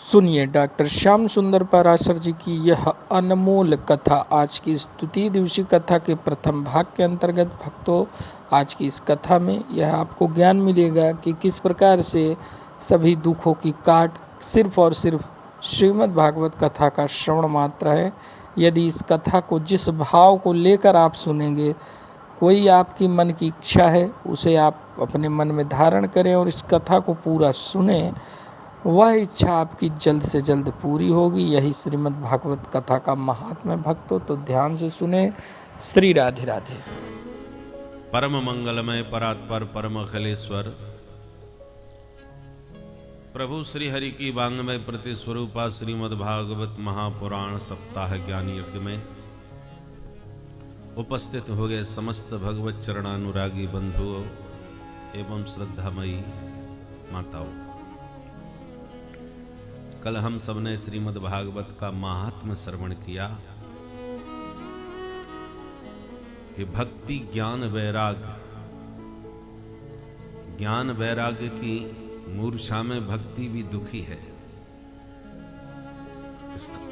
सुनिए डॉक्टर श्याम सुंदर पाराशर जी की यह अनमोल कथा। आज की स्तुति दिवसीय कथा के प्रथम भाग के अंतर्गत भक्तों, आज की इस कथा में यह आपको ज्ञान मिलेगा कि किस प्रकार से सभी दुखों की काट सिर्फ और सिर्फ श्रीमद् भागवत कथा का श्रवण मात्र है। यदि इस कथा को जिस भाव को लेकर आप सुनेंगे, कोई आपकी मन की इच्छा है उसे आप अपने मन में धारण करें और इस कथा को पूरा सुने, वह इच्छा आपकी जल्द से जल्द पूरी होगी। यही श्रीमद् भागवत कथा का महात्म्य भक्तों, तो ध्यान से सुने। श्री राधे राधे। परम मंगलमय परात्पर परम अखिलेश्वर प्रभु श्री हरि की वांगमय प्रति स्वरूपा श्रीमद् भागवत महापुराण सप्ताह ज्ञान यज्ञ में उपस्थित हो गए समस्त भगवत चरणानुरागी बंधुओं एवं श्रद्धामयी माताओं, कल हम सबने श्रीमद् भागवत का महात्म्य श्रवण किया कि भक्ति ज्ञान वैराग्य, ज्ञान वैराग्य की मूर्छा में भक्ति भी दुखी है।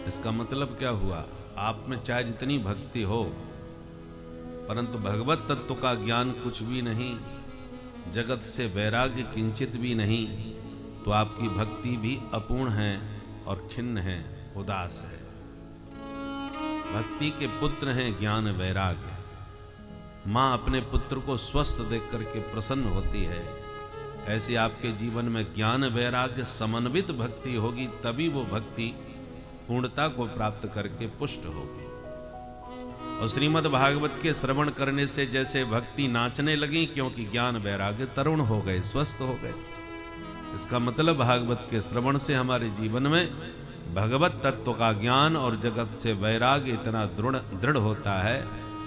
इसका मतलब क्या हुआ? आप में चाहे जितनी भक्ति हो, परंतु भगवत तत्व का ज्ञान कुछ भी नहीं, जगत से वैराग्य किंचित भी नहीं, तो आपकी भक्ति भी अपूर्ण है और खिन्न है, उदास है। भक्ति के पुत्र हैं ज्ञान वैराग्य। माँ अपने पुत्र को स्वस्थ देख करके प्रसन्न होती है। ऐसे आपके जीवन में ज्ञान वैराग्य समन्वित भक्ति होगी, तभी वो भक्ति पूर्णता को प्राप्त करके पुष्ट होगी। और श्रीमद् भागवत के श्रवण करने से जैसे भक्ति नाचने लगी, क्योंकि ज्ञान वैराग्य तरुण हो गए, स्वस्थ हो गए। इसका मतलब भागवत के श्रवण से हमारे जीवन में भगवत तत्व का ज्ञान और जगत से वैराग्य इतना दृढ़ होता है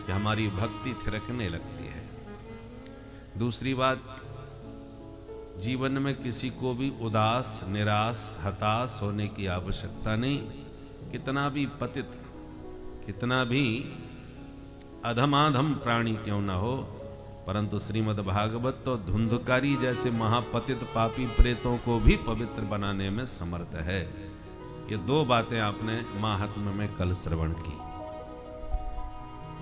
कि हमारी भक्ति थिरकने लगती है। दूसरी बात, जीवन में किसी को भी उदास, निराश, हताश होने की आवश्यकता नहीं। कितना भी पतित, कितना भी अधमाधम प्राणी क्यों ना हो, परंतु श्रीमद् भागवत तो धुंधकारी जैसे महापतित पापी प्रेतों को भी पवित्र बनाने में समर्थ है। ये दो बातें आपने महात्म्य में कल श्रवण की।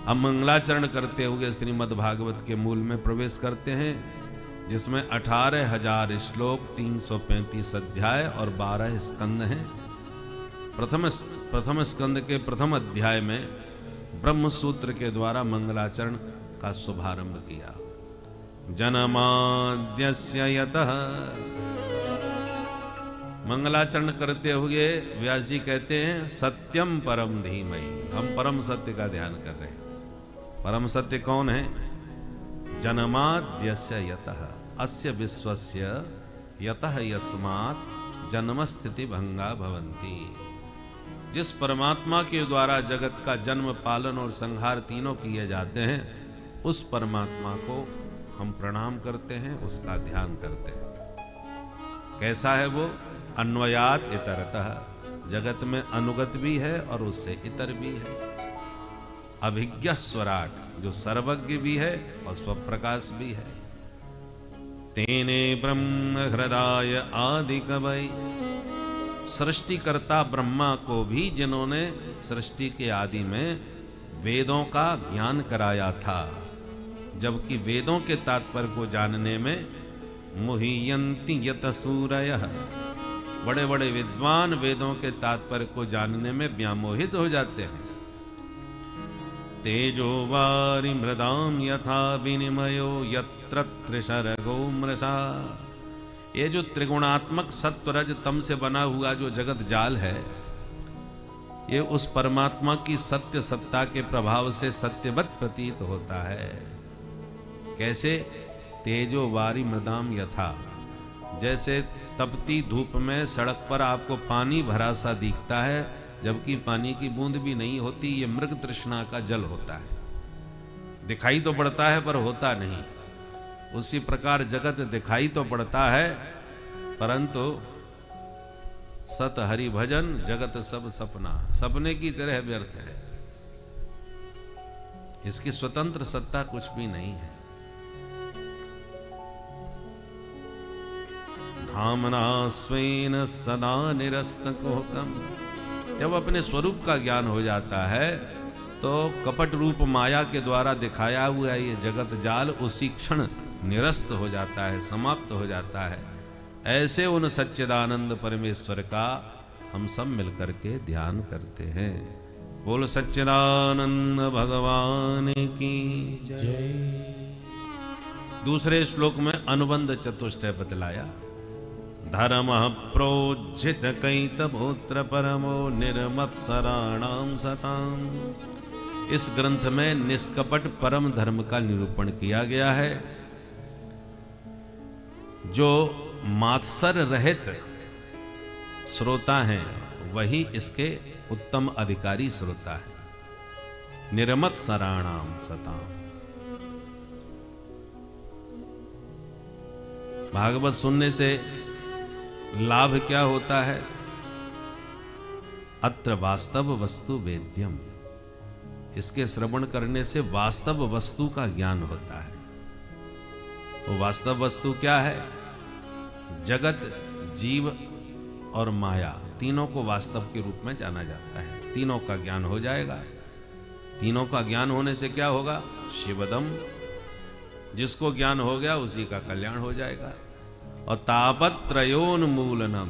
हम मंगलाचरण करते हुए श्रीमद् भागवत के मूल में प्रवेश करते हैं, जिसमें 18,000 श्लोक, 335 अध्याय और 12 स्कंद हैं। प्रथम स्कंद के प्रथम अध्याय में ब्रह्म सूत्र के द्वारा मंगलाचरण का शुभारंभ किया। जन्माद्यस्य यतः, मंगलाचरण करते हुए व्यास जी कहते हैं सत्यम परम धीमहि। हम परम सत्य का ध्यान कर रहे हैं। परम सत्य कौन है? जन्माद्यस्य यतः अस्य विश्वस्य यतः यस्मात् जन्म स्थिति भंगा भवन्ति। जिस परमात्मा के द्वारा जगत का जन्म, पालन और संहार तीनों किए जाते हैं, उस परमात्मा को हम प्रणाम करते हैं, उसका ध्यान करते हैं। कैसा है वो? अन्वयात इतरतः, जगत में अनुगत भी है और उससे इतर भी है। अभिज्ञ स्वराट, जो सर्वज्ञ भी है और स्वप्रकाश भी है। तेने ब्रह्म हृदय आदि कवै, सृष्टिकर्ता ब्रह्मा को भी जिन्होंने सृष्टि के आदि में वेदों का ज्ञान कराया था, जबकि वेदों के तात्पर्य को जानने में मुह्यन्ति यतसूरयः, बड़े बड़े विद्वान वेदों के तात्पर्य को जानने में व्यामोहित हो जाते हैं। तेजो वारि मृदाम यथा विनिमयो यत्र त्रिशर्गो मृषा, ये जो त्रिगुणात्मक सत्व रज तम से बना हुआ जो जगत जाल है, ये उस परमात्मा की सत्य सत्ता के प्रभाव से सत्यवत प्रतीत होता है। कैसे? तेजो वारी मृदाम यथा, जैसे तपती धूप में सड़क पर आपको पानी भरा सा दिखता है, जबकि पानी की बूंद भी नहीं होती। ये मृग तृष्णा का जल होता है। दिखाई तो पड़ता है पर होता नहीं। उसी प्रकार जगत दिखाई तो पड़ता है, परंतु सत हरि भजन जगत सब सपना, सपने की तरह व्यर्थ है। इसकी स्वतंत्र सत्ता कुछ भी नहीं है। धामना स्वेन सदा निरस्तकोकम। जब अपने स्वरूप का ज्ञान हो जाता है तो कपट रूप माया के द्वारा दिखाया हुआ ये जगत जाल उसी क्षण निरस्त हो जाता है, समाप्त हो जाता है। ऐसे उन सच्चिदानंद परमेश्वर का हम सब मिलकर के ध्यान करते हैं। बोल सच्चिदानंद भगवान की जय। दूसरे श्लोक में अनुबंध चतुष्टय बतलाया। धर्म प्रोज्झित कैतमूत्र परमो निर्मत्सराणाम सताम। इस ग्रंथ में निष्कपट परम धर्म का निरूपण किया गया है, जो मात्सर रहित श्रोता हैं वही इसके उत्तम अधिकारी श्रोता है। निर्मत्सराणाम सताम। भागवत सुनने से लाभ क्या होता है? अत्र वास्तव वस्तु वेद्यम। इसके श्रवण करने से वास्तव वस्तु का ज्ञान होता है। वो वास्तव वस्तु क्या है? जगत, जीव और माया, तीनों को वास्तव के रूप में जाना जाता है। तीनों का ज्ञान हो जाएगा। तीनों का ज्ञान होने से क्या होगा? शिवदम। जिसको ज्ञान हो गया उसी का कल्याण हो जाएगा। और तापत्रयोन्मूलनम,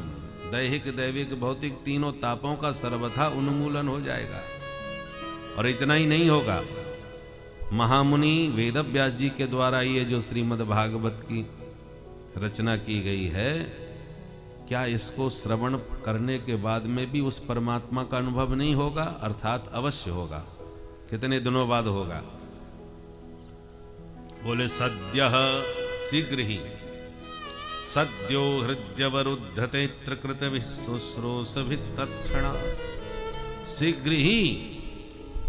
दैहिक दैविक भौतिक तीनों तापों का सर्वथा उन्मूलन हो जाएगा। और इतना ही नहीं होगा, महामुनि वेदव्यास जी के द्वारा ये जो श्रीमद् भागवत की रचना की गई है, क्या इसको श्रवण करने के बाद में भी उस परमात्मा का अनुभव नहीं होगा? अर्थात अवश्य होगा। कितने दिनों बाद होगा? बोले सद्यः, शीघ्र ही। सद्यो हृदयवरुद्धते त्रिकृत विश्रुश्रोषभित्तत्क्षणा। शीघ्र ही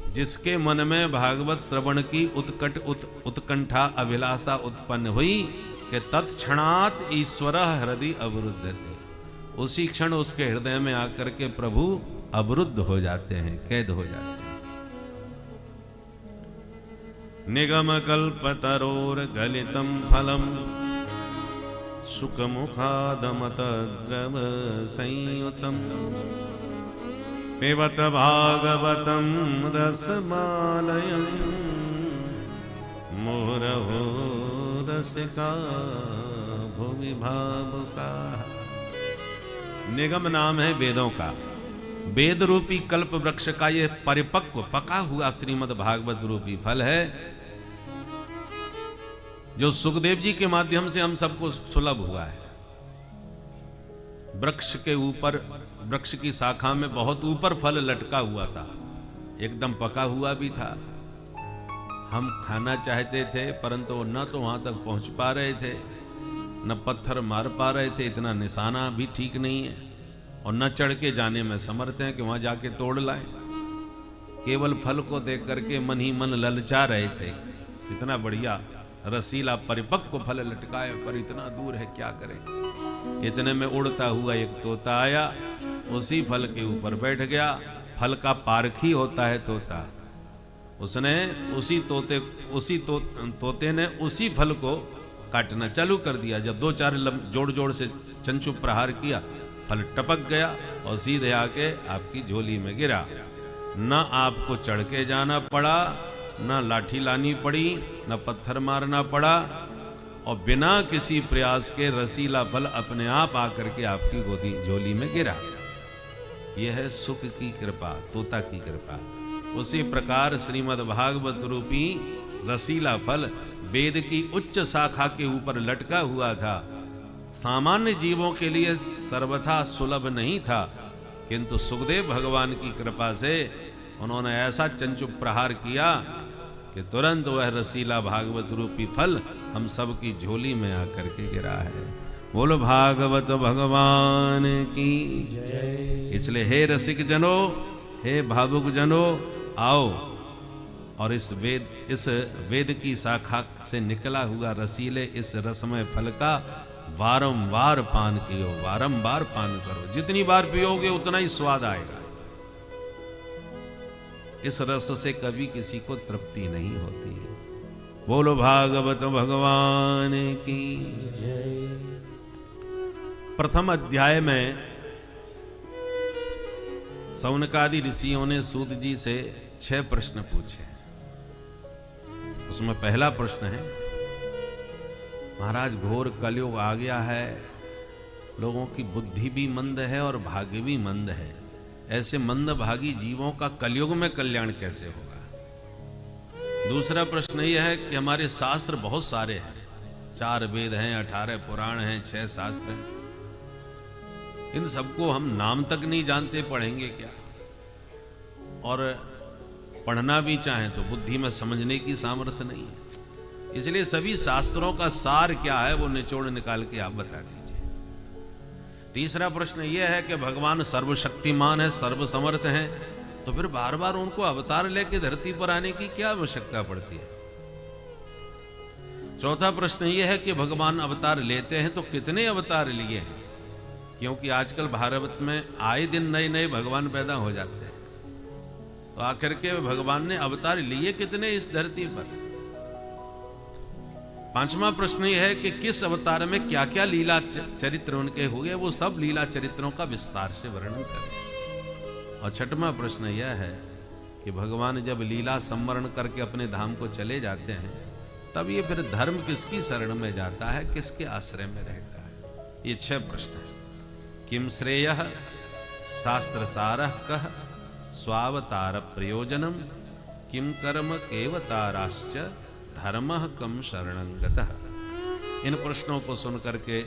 जिसके मन में भागवत श्रवण की उत्कंठा अभिलाषा उत्पन्न हुई कि तत्क्षणात् ईश्वरः हृदय अवरुद्धते, उसी क्षण उसके हृदय में आकर के प्रभु अवरुद्ध हो जाते हैं, कैद हो जाते हैं। निगम कल्पतरोर गलितम फलम सुखमुखादमत द्रव संयुतम पिबत भागवतम रसमालयम मुहुरहो रसिका भुवि भावुका। निगम नाम है वेदों का। वेद रूपी कल्प वृक्ष का यह परिपक्व पका हुआ श्रीमद् भागवत रूपी फल है, जो सुखदेव जी के माध्यम से हम सबको सुलभ हुआ है। वृक्ष के ऊपर, वृक्ष की शाखा में बहुत ऊपर फल लटका हुआ था, एकदम पका हुआ भी था। हम खाना चाहते थे परंतु वो न तो वहां तक पहुंच पा रहे थे, न पत्थर मार पा रहे थे, इतना निशाना भी ठीक नहीं है, और न चढ़ के जाने में समर्थ हैं कि वहां जाके तोड़ लाएं। केवल फल को देख करके मन ही मन ललचा रहे थे। इतना बढ़िया रसीला परिपक्व फल लटका है, पर इतना दूर है, क्या करें। इतने में उड़ता हुआ एक तोता आया, उसी फल के ऊपर बैठ गया। फल का पारखी होता है तोता। उसने तोते ने उसी फल को काटना चालू कर दिया। जब दो चार जोड़ जोड़ से चंचु प्रहार किया, फल टपक गया और सीधे आके आपकी झोली में गिरा। न आपको चढ़ के जाना पड़ा, न लाठी लानी पड़ी, न पत्थर मारना पड़ा, और बिना किसी प्रयास के रसीला फल अपने आप आकर के आपकी गोदी झोली में गिरा। यह है सुख की कृपा, तोता की कृपा। उसी प्रकार श्रीमद् भागवत रूपी रसीला फल वेद की उच्च शाखा के ऊपर लटका हुआ था। सामान्य जीवों के लिए सर्वथा सुलभ नहीं था, किंतु सुखदेव भगवान की कृपा से उन्होंने ऐसा चंचु प्रहार किया कि तुरंत वह रसीला भागवत रूपी फल हम सब की झोली में आकर के गिरा है। बोलो भागवत भगवान की जय। इसलिए हे रसिक जनो, हे भावुक जनो, आओ और इस वेद की शाखा से निकला हुआ रसीले इस रसमय फल का वारंवार पान कियो, वारंवार पान करो। जितनी बार पियोगे उतना ही स्वाद आएगा। इस रस से कभी किसी को तृप्ति नहीं होती। बोलो भागवत भगवान की जय। प्रथम अध्याय में सौनकादि ऋषियों ने सूत जी से 6 प्रश्न पूछे। उसमें पहला प्रश्न है, महाराज घोर कलयुग आ गया है, लोगों की बुद्धि भी मंद है और भाग्य भी मंद है, ऐसे मंद भागी जीवों का कलयुग में कल्याण कैसे होगा। दूसरा प्रश्न यह है कि हमारे शास्त्र बहुत सारे हैं, 4 वेद हैं, 18 पुराण हैं, 6 शास्त्र हैं, इन सबको हम नाम तक नहीं जानते, पढ़ेंगे क्या। और पढ़ना भी चाहें तो बुद्धि में समझने की सामर्थ्य नहीं है। इसलिए सभी शास्त्रों का सार क्या है वो निचोड़ निकाल के आप बता दीजिए। तीसरा प्रश्न यह है कि भगवान सर्वशक्तिमान है, सर्वसमर्थ हैं, तो फिर बार बार उनको अवतार लेके धरती पर आने की क्या आवश्यकता पड़ती है। चौथा प्रश्न यह है कि भगवान अवतार लेते हैं तो कितने अवतार लिए हैं, क्योंकि आजकल भारत में आए दिन नए नए भगवान पैदा हो जाते हैं, तो आखिर के भगवान ने अवतार लिए कितने इस धरती पर। पांचवा प्रश्न यह है कि किस अवतार में क्या क्या लीला चरित्र उनके हुए, वो सब लीला चरित्रों का विस्तार से वर्णन करें। और छठवां प्रश्न यह है कि भगवान जब लीला संवरण करके अपने धाम को चले जाते हैं, तब ये फिर धर्म किसकी शरण में जाता है, किसके आश्रय में रहता है। ये 6 प्रश्न है। किम श्रेयः शास्त्र सारः कः स्वावतार प्रयोजनम किम कर्म केवताराश्च धर्मः कम शरणं गतः। इन प्रश्नों को सुनकर के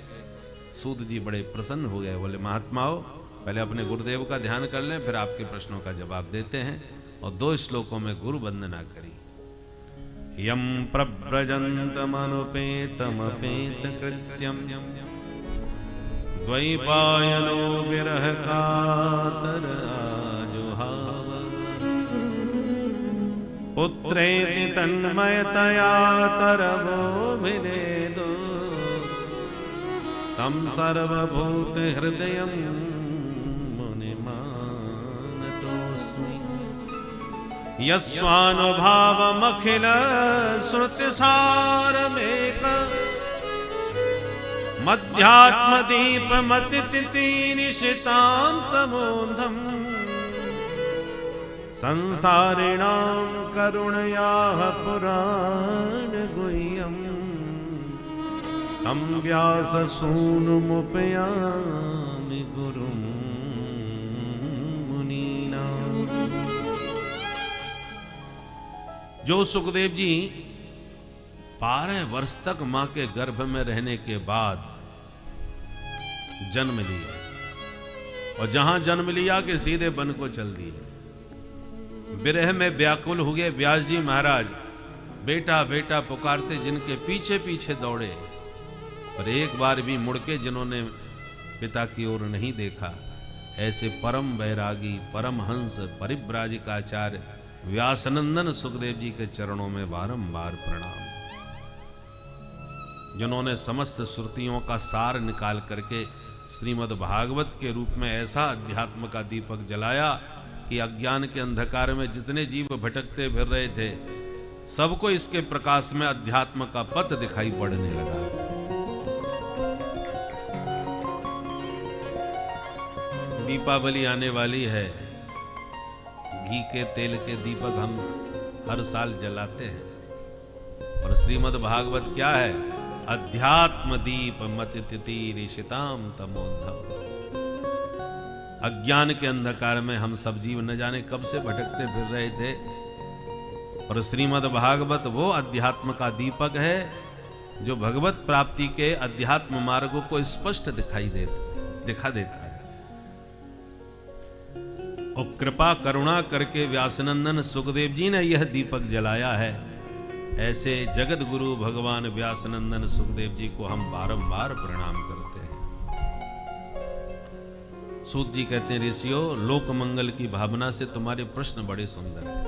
सूत जी बड़े प्रसन्न हो गए, बोले महात्माओं पहले अपने गुरुदेव का ध्यान कर लें, फिर आपके प्रश्नों का जवाब देते हैं। और 2 श्लोकों में गुरु वंदना करी। यम प्रव्रजन्तमनुपेतमपेत कृत्यम द्वैपायनो विरह कातर आजुहाव पुत्रेति तन्मयतया तरवो विनेदो तम सर्वभूत हृदयं मुनिमानतोऽस्मि यस्वानुभावमखिल श्रुतिसारमेक मध्यात्मदीपमतितिनिशितान्तमोऽन्धम् संसारिणां करुणयाः पुराणगुह्यं तं व्याससूनुमुपयामि गुरुं मुनीनाम्। जो सुखदेव जी 12 वर्ष तक मां के गर्भ में रहने के बाद जन्म लिया, और जहां जन्म लिया कि सीधे वन को चल दिए। विरह में व्याकुल हुए व्यास जी महाराज बेटा बेटा पुकारते जिनके पीछे पीछे दौड़े, पर एक बार भी मुड़ के जिन्होंने पिता की ओर नहीं देखा, ऐसे परम वैरागी परमहंस परिव्राजिकाचार्य व्यासनंदन सुखदेव जी के चरणों में बारंबार प्रणाम। जिन्होंने समस्त श्रुतियों का सार निकाल करके श्रीमद् भागवत के रूप में ऐसा अध्यात्म का दीपक जलाया कि अज्ञान के अंधकार में जितने जीव भटकते फिर रहे थे, सबको इसके प्रकाश में अध्यात्म का पथ दिखाई पड़ने लगा। दीपावली आने वाली है, घी के तेल के दीपक हम हर साल जलाते हैं, और श्रीमद् भागवत क्या है, अध्यात्म दीप मतितिरीशिताम तमोंधम। अज्ञान के अंधकार में हम सब जीव न जाने कब से भटकते फिर रहे थे, और श्रीमद् भागवत वो अध्यात्म का दीपक है जो भगवत प्राप्ति के अध्यात्म मार्ग को स्पष्ट दिखा देता है। और कृपा करुणा करके व्यासनंदन सुखदेव जी ने यह दीपक जलाया है। ऐसे जगत गुरु भगवान व्यासनंदन सुखदेव जी को हम बारंबार प्रणाम करते हैं। सूत जी कहते हैं, ऋषियों लोक मंगल की भावना से तुम्हारे प्रश्न बड़े सुंदर हैं।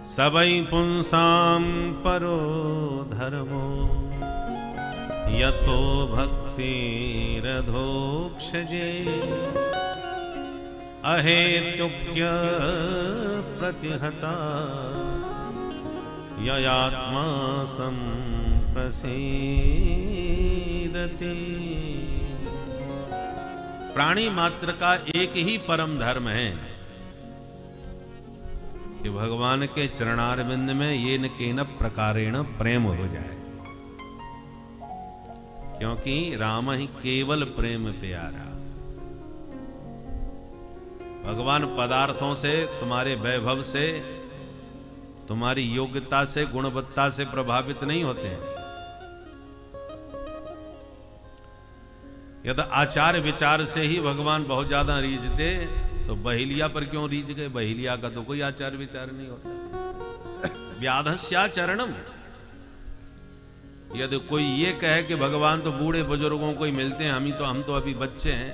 सबई पुंसाम परो धर्मो यतो भक्तिरधोक्षजे अहेतुक्य प्रतिहता ययात्मा संप्रसीद विदति। प्राणी मात्र का एक ही परम धर्म है कि भगवान के चरणारविंद में ये न केन प्रकारेण प्रेम हो जाए, क्योंकि राम ही केवल प्रेम प्यारा। भगवान पदार्थों से, तुम्हारे वैभव से, तुम्हारी योग्यता से, गुणवत्ता से प्रभावित नहीं होते हैं। यदि आचार विचार से ही भगवान बहुत ज्यादा रीझते तो बहेलिया पर क्यों रीझ गए? बहेलिया का तो कोई आचार विचार नहीं होता। व्याधस्याचरणम। यदि कोई ये कहे कि भगवान तो बूढ़े बुजुर्गों को ही मिलते हैं, हम तो अभी बच्चे हैं,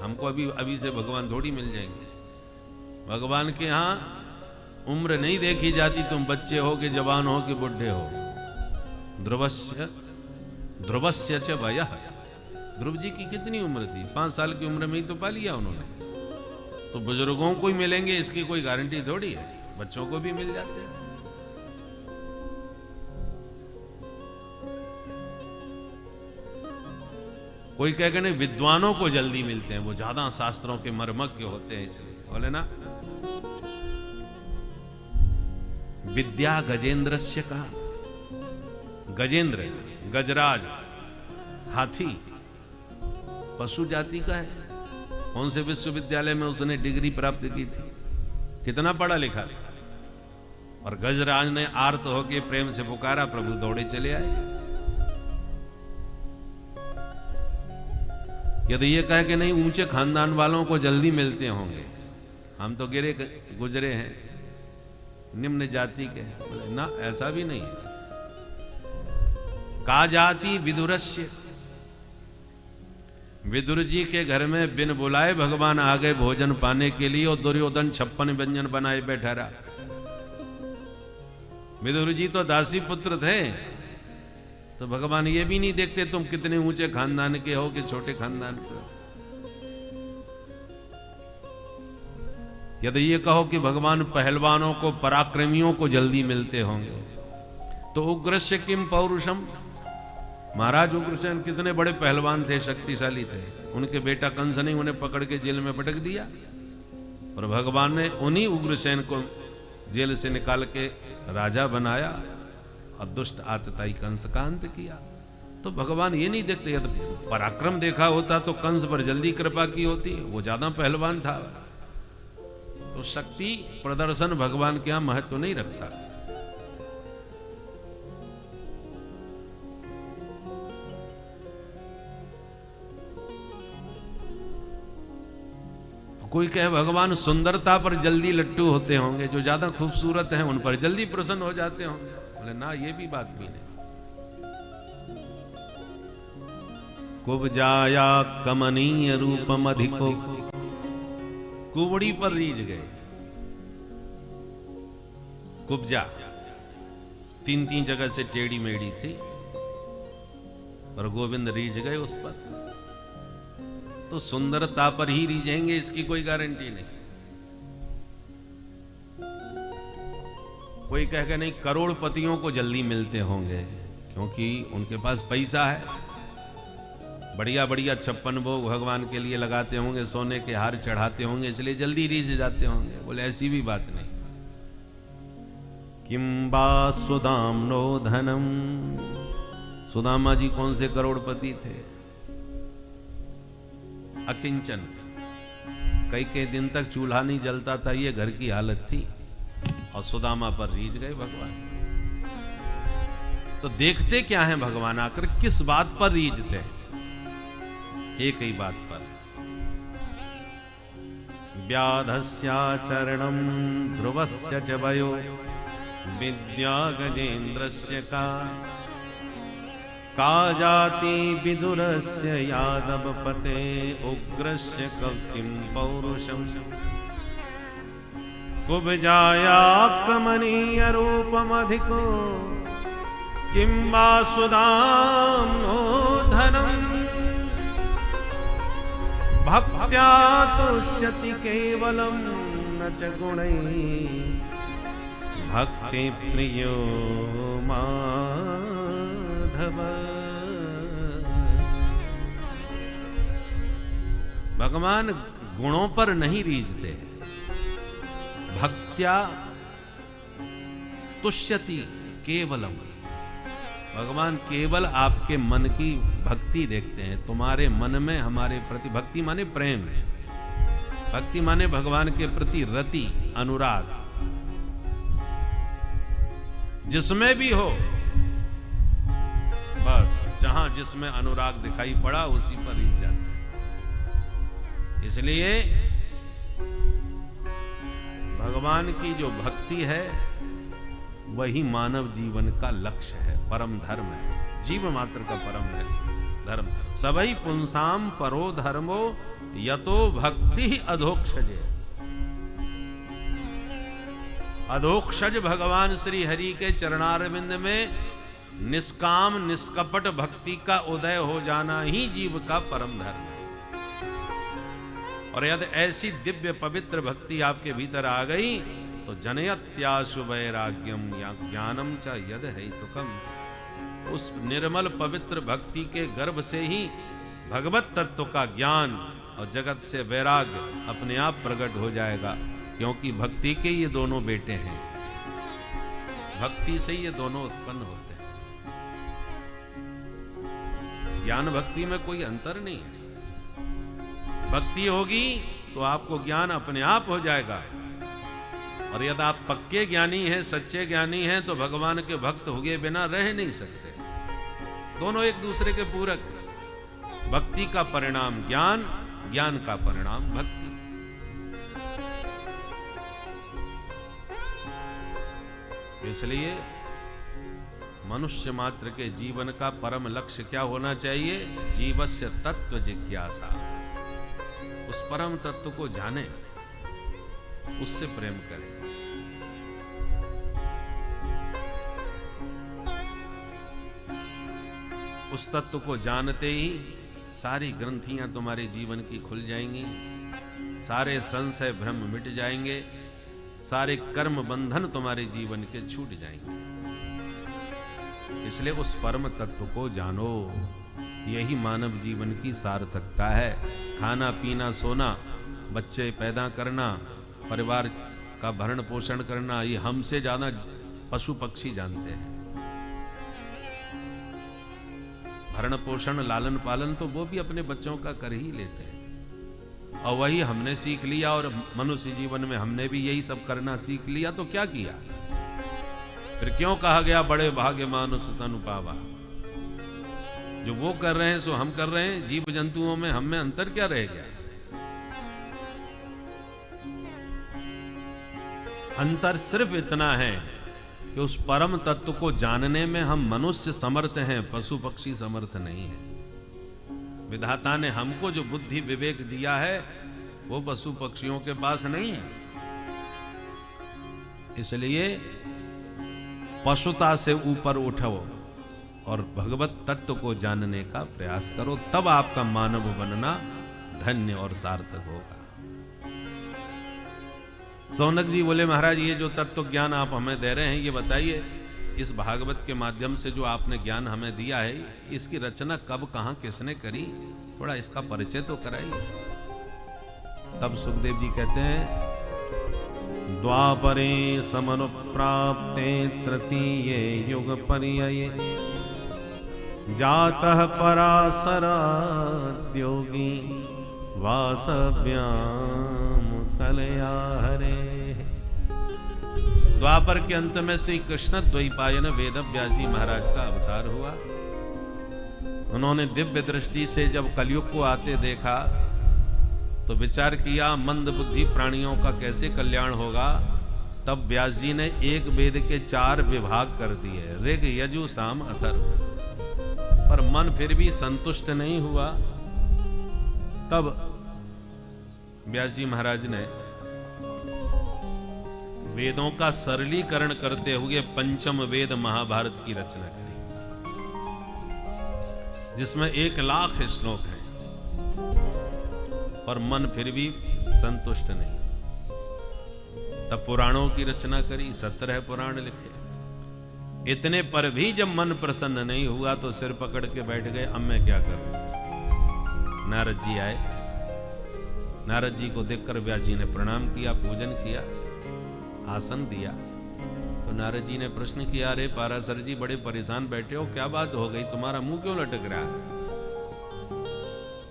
हमको अभी से भगवान थोड़ी मिल जाएंगे। भगवान के यहाँ उम्र नहीं देखी जाती, तुम बच्चे हो कि जवान हो कि बुढ़े हो। ध्रुवस्य च वयः। ध्रुव जी की कितनी उम्र थी? 5 साल की उम्र में ही तो पा लिया उन्होंने। तो बुजुर्गों को ही मिलेंगे इसकी कोई गारंटी थोड़ी है, बच्चों को भी मिल जाते हैं। कोई कह के नहीं, विद्वानों को जल्दी मिलते हैं, वो ज्यादा शास्त्रों के मर्मज्ञ होते हैं, इसलिए बोले ना। विद्या गजेंद्रस्य का। गजेंद्र, गजराज, हाथी पशु जाति का है। कौन से विश्वविद्यालय में उसने डिग्री प्राप्त की थी? कितना पढ़ा लिखा था? और गजराज ने आर्त होके प्रेम से पुकारा, प्रभु दौड़े चले आए। यदि ये कहे कि नहीं, ऊंचे खानदान वालों को जल्दी मिलते होंगे, हम तो गिरे गुजरे हैं, निम्न जाति के। बोले ना, ऐसा भी नहीं है। का जाति विदुरस्य। विदुर जी के घर में बिन बुलाए भगवान आ गए भोजन पाने के लिए, और दुर्योधन 56 व्यंजन बनाए बैठा रहा। विदुर जी तो दासी पुत्र थे, तो भगवान ये भी नहीं देखते तुम कितने ऊंचे खानदान के हो कि छोटे खानदान के हो। यदि ये कहो कि भगवान पहलवानों को, पराक्रमियों को जल्दी मिलते होंगे, तो उग्रस्य किम पौरुषम। महाराज उग्रसेन कितने बड़े पहलवान थे, शक्तिशाली थे। उनके बेटा कंस ने उन्हें पकड़ के जेल में पटक दिया, और भगवान ने उन्हीं उग्रसेन को जेल से निकाल के राजा बनाया और दुष्ट आतताई कंस का अंत किया। तो भगवान ये नहीं देखते, यदि पराक्रम देखा होता तो कंस पर जल्दी कृपा की होती, वो ज्यादा पहलवान था। तो शक्ति प्रदर्शन भगवान के यहां महत्व नहीं रखता। कोई कहे भगवान सुंदरता पर जल्दी लट्टू होते होंगे, जो ज्यादा खूबसूरत हैं उन पर जल्दी प्रसन्न हो जाते होंगे। बोले ना, ये भी बात भी नहीं। कुब्जाया कमनीय रूपम अधिको। कुबड़ी पर रीझ गए। कुब्जा 3 जगह से टेढ़ी मेढ़ी थी, और गोविंद रीझ गए उस पर। तो सुंदरता पर ही रीझेंगे इसकी कोई गारंटी नहीं। कोई कह के नहीं, करोड़पतियों को जल्दी मिलते होंगे, क्योंकि उनके पास पैसा है, बढ़िया बढ़िया 56 भोग भगवान के लिए लगाते होंगे, सोने के हार चढ़ाते होंगे, इसलिए जल्दी रीझ जाते होंगे। बोले ऐसी भी बात नहीं। किंबा सुदाम्नो धनम। सुदामा जी कौन से करोड़पति थे? अकिंचन। कई दिन तक चूल्हा नहीं जलता था, ये घर की हालत थी, और सुदामा पर रीझ गए भगवान। तो देखते क्या है भगवान आकर, किस बात पर रीझते? एक ही बात पर। व्याधस्याचरणम ध्रुवस्य च वयो विद्या गजेन्द्रस्य का जाति विदुरस्य यादव पते उग्रस्य किं पौरुषम। कुब्जाया कमनीय रूपमधिको किं वा सुदाम्नो धनम। भक्त्या तुष्यति केवलं न च गुणैः भक्ति प्रियो माधव। भगवान गुणों पर नहीं रीझते हैं। भक्त्या तुष्यति केवलम, भगवान केवल आपके मन की भक्ति देखते हैं। तुम्हारे मन में हमारे प्रति, भक्ति माने प्रेम, भक्ति माने भगवान के प्रति रति, अनुराग, जिसमें भी हो, बस जहां जिसमें अनुराग दिखाई पड़ा उसी पर रीझ जाते हैं। इसलिए भगवान की जो भक्ति है वही मानव जीवन का लक्ष्य है, परम धर्म है, जीव मात्र का परम है धर्म। सबई पुंसाम परो धर्मो यतो भक्ति अधोक्षजे। अधोक्षज भगवान श्री हरि के चरणारविंद में निष्काम निष्कपट भक्ति का उदय हो जाना ही जीव का परम धर्म है। और यदि ऐसी दिव्य पवित्र भक्ति आपके भीतर आ गई तो जनयत्याशु वैराग्यम या ज्ञानम च यद हेतुकम, उस निर्मल पवित्र भक्ति के गर्भ से ही भगवत तत्व का ज्ञान और जगत से वैराग्य अपने आप प्रकट हो जाएगा। क्योंकि भक्ति के ये दोनों बेटे हैं, भक्ति से ये दोनों उत्पन्न होते हैं। ज्ञान भक्ति में कोई अंतर नहीं है। भक्ति होगी तो आपको ज्ञान अपने आप हो जाएगा। और यदि आप पक्के ज्ञानी हैं, सच्चे ज्ञानी हैं, तो भगवान के भक्त हुए बिना रह नहीं सकते। दोनों एक दूसरे के पूरक। भक्ति का परिणाम ज्ञान, ज्ञान का परिणाम भक्ति। इसलिए मनुष्य मात्र के जीवन का परम लक्ष्य क्या होना चाहिए? जीवस्य तत्व जिज्ञासा। उस परम तत्व को जाने, उससे प्रेम करें। उस तत्व को जानते ही सारी ग्रंथियां तुम्हारे जीवन की खुल जाएंगी, सारे संशय भ्रम मिट जाएंगे, सारे कर्म बंधन तुम्हारे जीवन के छूट जाएंगे। इसलिए उस परम तत्व को जानो, यही मानव जीवन की सार्थकता है। खाना पीना सोना, बच्चे पैदा करना, परिवार का भरण पोषण करना, ये हमसे ज्यादा पशु पक्षी जानते हैं। भरण पोषण लालन पालन तो वो भी अपने बच्चों का कर ही लेते हैं, और वही हमने सीख लिया। और मनुष्य जीवन में हमने भी यही सब करना सीख लिया, तो क्या किया? फिर क्यों कहा गया बड़े भाग्य मानुष तनु पावा? जो वो कर रहे हैं सो हम कर रहे हैं। जीव जंतुओं में हम में अंतर क्या रह गया? अंतर सिर्फ इतना है कि उस परम तत्व को जानने में हम मनुष्य समर्थ हैं, पशु पक्षी समर्थ नहीं है। विधाता ने हमको जो बुद्धि विवेक दिया है वो पशु पक्षियों के पास नहीं है। इसलिए पशुता से ऊपर उठो और भगवत तत्व को जानने का प्रयास करो, तब आपका मानव बनना धन्य और सार्थक होगा। सौनक जी बोले, महाराज ये जो तत्व ज्ञान आप हमें दे रहे हैं, ये बताइए इस भागवत के माध्यम से जो आपने ज्ञान हमें दिया है, इसकी रचना कब कहां किसने करी? थोड़ा इसका परिचय तो कराइए। तब सुखदेव जी कहते हैं, द्वापरे समनुप्राप्ते तृतीये युग पर्यये जातः पराशराद्योगी वासव्याम कलया हरे। द्वापर के अंत में श्री कृष्ण द्वैपायन वेद व्यास जी महाराज का अवतार हुआ। उन्होंने दिव्य दृष्टि से जब कलयुग को आते देखा तो विचार किया मंद बुद्धि प्राणियों का कैसे कल्याण होगा। तब व्यास जी ने एक वेद के 4 विभाग कर दिए, ऋग यजु साम अथर्व। पर मन फिर भी संतुष्ट नहीं हुआ। तब व्यास जी महाराज ने वेदों का सरलीकरण करते हुए पंचम वेद महाभारत की रचना करी, जिसमें 1,00,000 श्लोक हैं। और मन फिर भी संतुष्ट नहीं। तब पुराणों की रचना करी, 17 पुराण लिखे। इतने पर भी जब मन प्रसन्न नहीं हुआ तो सिर पकड़ के बैठ गए, अब मैं क्या करूं। नारद जी आए, नारद जी को देखकर व्यास जी ने प्रणाम किया, पूजन किया, आसन दिया। तो नारद जी ने प्रश्न किया, अरे पाराशर जी बड़े परेशान बैठे हो, क्या बात हो गई, तुम्हारा मुंह क्यों लटक रहा है?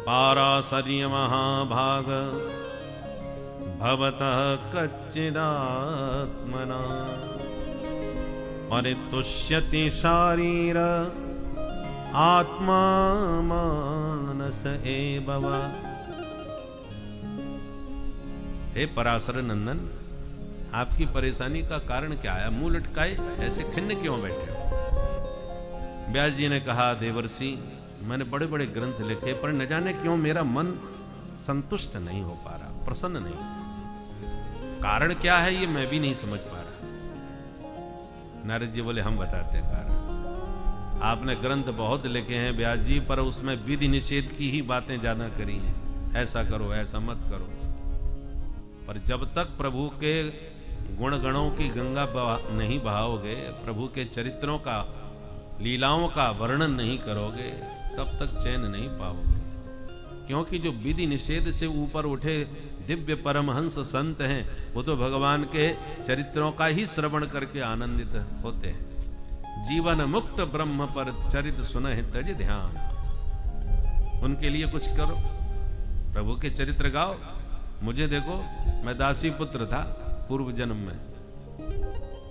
पाराशर्य महाभाग भवतः कच्चिदात्मना परितुष्यति शारीर आत्मा मानस एव वा। हे पराशर नंदन, आपकी परेशानी का कारण क्या है? मुंह लटकाए ऐसे खिन्न क्यों बैठे हो? व्यास जी ने कहा, देवर्षि मैंने बड़े बड़े ग्रंथ लिखे, पर न जाने क्यों मेरा मन संतुष्ट नहीं हो पा रहा, प्रसन्न नहीं। कारण क्या है ये मैं भी नहीं समझ पा रहा। नारद जी बोले, हम बताते हैं कारण। आपने ग्रंथ बहुत लिखे हैं व्यास जी, पर उसमें विधि निषेध की ही बातें ज्यादा करी हैं, ऐसा करो ऐसा मत करो। पर जब तक प्रभु के गुण गणों की गंगा नहीं बहाओगे, प्रभु के चरित्रों का, लीलाओं का वर्णन नहीं करोगे, तब तक चैन नहीं पाओगे। क्योंकि जो विधि निषेध से ऊपर उठे दिव्य परमहंस संत हैं, वो तो भगवान के चरित्रों का ही श्रवण करके आनंदित होते हैं। जीवन मुक्त ब्रह्म पर चरित सुनहि तज ध्यान। उनके लिए कुछ करो, प्रभु के चरित्र गाओ। मुझे देखो, मैं दासी पुत्र था पूर्व जन्म में,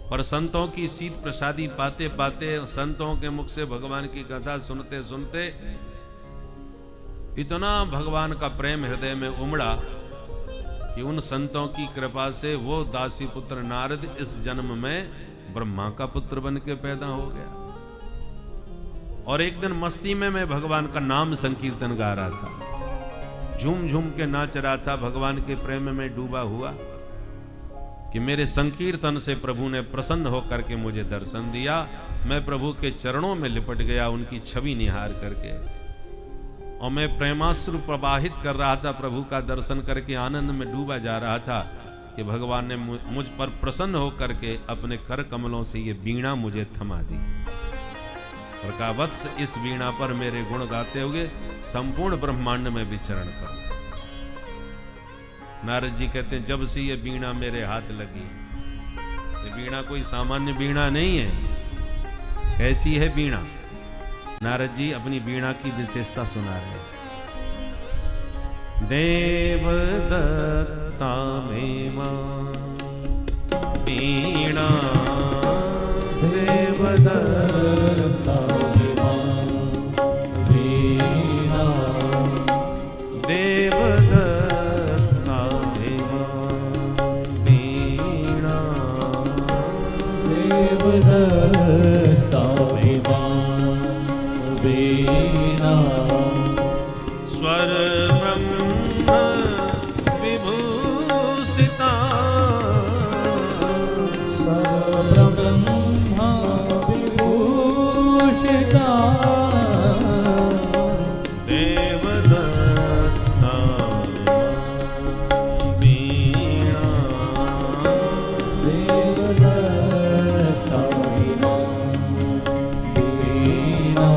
पर संतों की शीत प्रसादी पाते पाते, संतों के मुख से भगवान की कथा सुनते सुनते इतना भगवान का प्रेम हृदय में उमड़ा कि उन संतों की कृपा से वो दासी पुत्र नारद इस जन्म में ब्रह्मा का पुत्र बन के पैदा हो गया। और एक दिन मस्ती में मैं भगवान का नाम संकीर्तन गा रहा था, झूम झूम के नाच रहा था, भगवान के प्रेम में डूबा हुआ, कि मेरे संकीर्तन से प्रभु ने प्रसन्न होकर के मुझे दर्शन दिया। मैं प्रभु के चरणों में लिपट गया, उनकी छवि निहार करके, और मैं प्रेमाश्रु प्रवाहित कर रहा था। प्रभु का दर्शन करके आनंद में डूबा जा रहा था कि भगवान ने मुझ पर प्रसन्न होकर के अपने कर कमलों से ये वीणा मुझे थमा दी और कहा, वत्स इस वीणा पर मेरे गुण गाते हुए संपूर्ण ब्रह्मांड में विचरण करो। नारद जी कहते हैं, जब से ये वीणा मेरे हाथ लगी, ये वीणा कोई सामान्य वीणा नहीं है। कैसी है वीणा? नारद जी अपनी वीणा की विशेषता सुना रहे हैं। देवदत्ता में वीणा, देवदत्ता वीणा, देवदत्ता वीणा, देवदत्ता वीणा, स्वर ब्रह्म विभूषिता, स्वर ब्रह्म विभूषिता, देवदत्ता वीणा, देवदत्ता वीणा,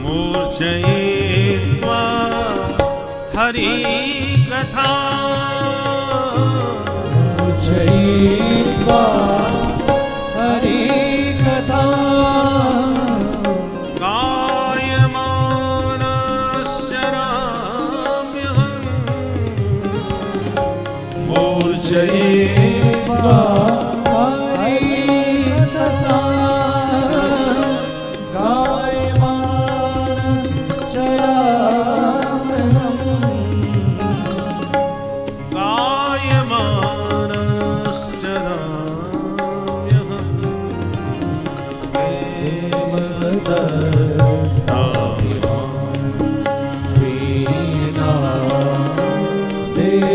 मूर्छयित्वा हरि कथा, मूर्छयित्वा हरि कथा, गायमानश्चराम्यहम्, मूर्छयित्वा हरि कथा,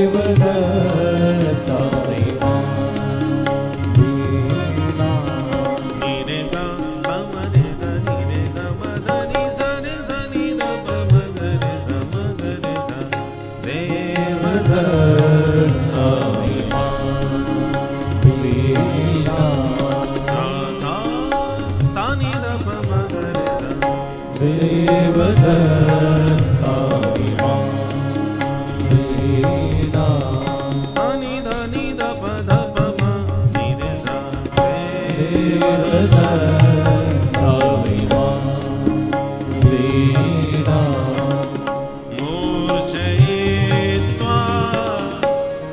देवदत्ता वीणा धनि धनि धप धप म नि रे सा देवदत्ता वीणा मूर्छयित्वा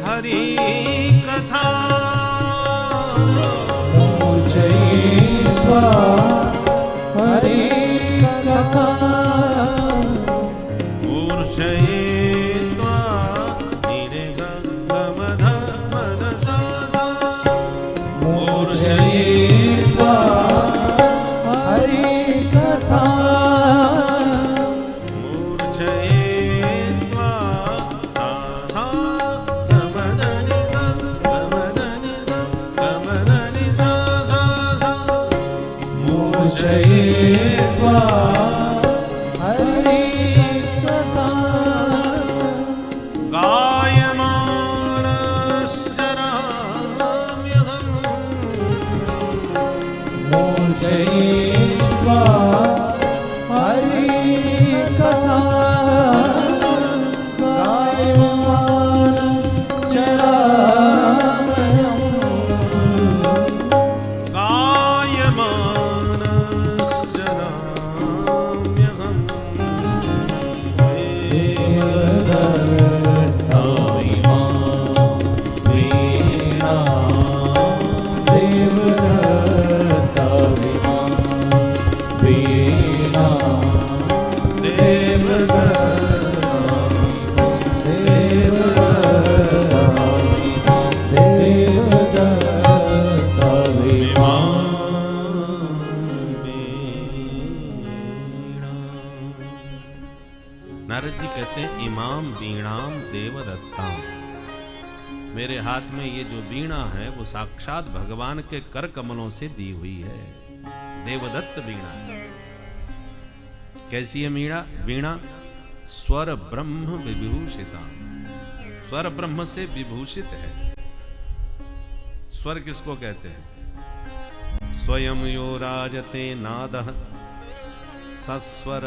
हरि कथा मूर्छयित्वा हरि कथा मूर्छयित्वा निरे ग म ध म ध सा सा मूर्छयित्वा हरि कथा मूर्छयित्वा सा सा ग म ध नि ग म ध नि ग म ध नि सा सा सा मूर्छयित्वा हरि कथा गायमानश्चराम्यहम् मूर्छयित्वा हरि कथा गायमानं चरामयम् गायमानश्चराम्यहम् देवदत्ता वीणा देवदत्ता वीणा देवदत्ता देवदत्ता वीणा नारद जी कहते हैं इमाम वीणाम देवदत्ताम, मेरे हाथ में ये जो वीणा है वो साक्षात भगवान के कर कमलों से दी हुई है। देवदत्त वीणा है। कैसी है वीणा? वीणा स्वर ब्रह्म विभूषिता, स्वर ब्रह्म से विभूषित है। स्वर किसको कहते हैं? स्वयं यो राजते नादः सस्वर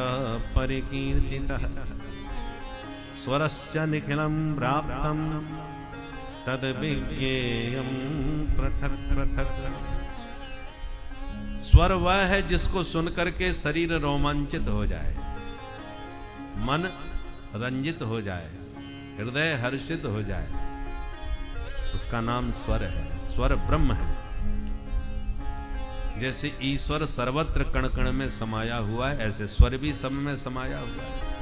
परिकीर्तितः स्वरस्य निखिलं प्राप्तं तद विज्ञेयं पृथक पृथक। स्वर वह है जिसको सुनकर के शरीर रोमांचित हो जाए, मन रंजित हो जाए, हृदय हर्षित हो जाए, उसका नाम स्वर है। स्वर ब्रह्म है। जैसे ईश्वर सर्वत्र कण कण में समाया हुआ है, ऐसे स्वर भी सब में समाया हुआ है।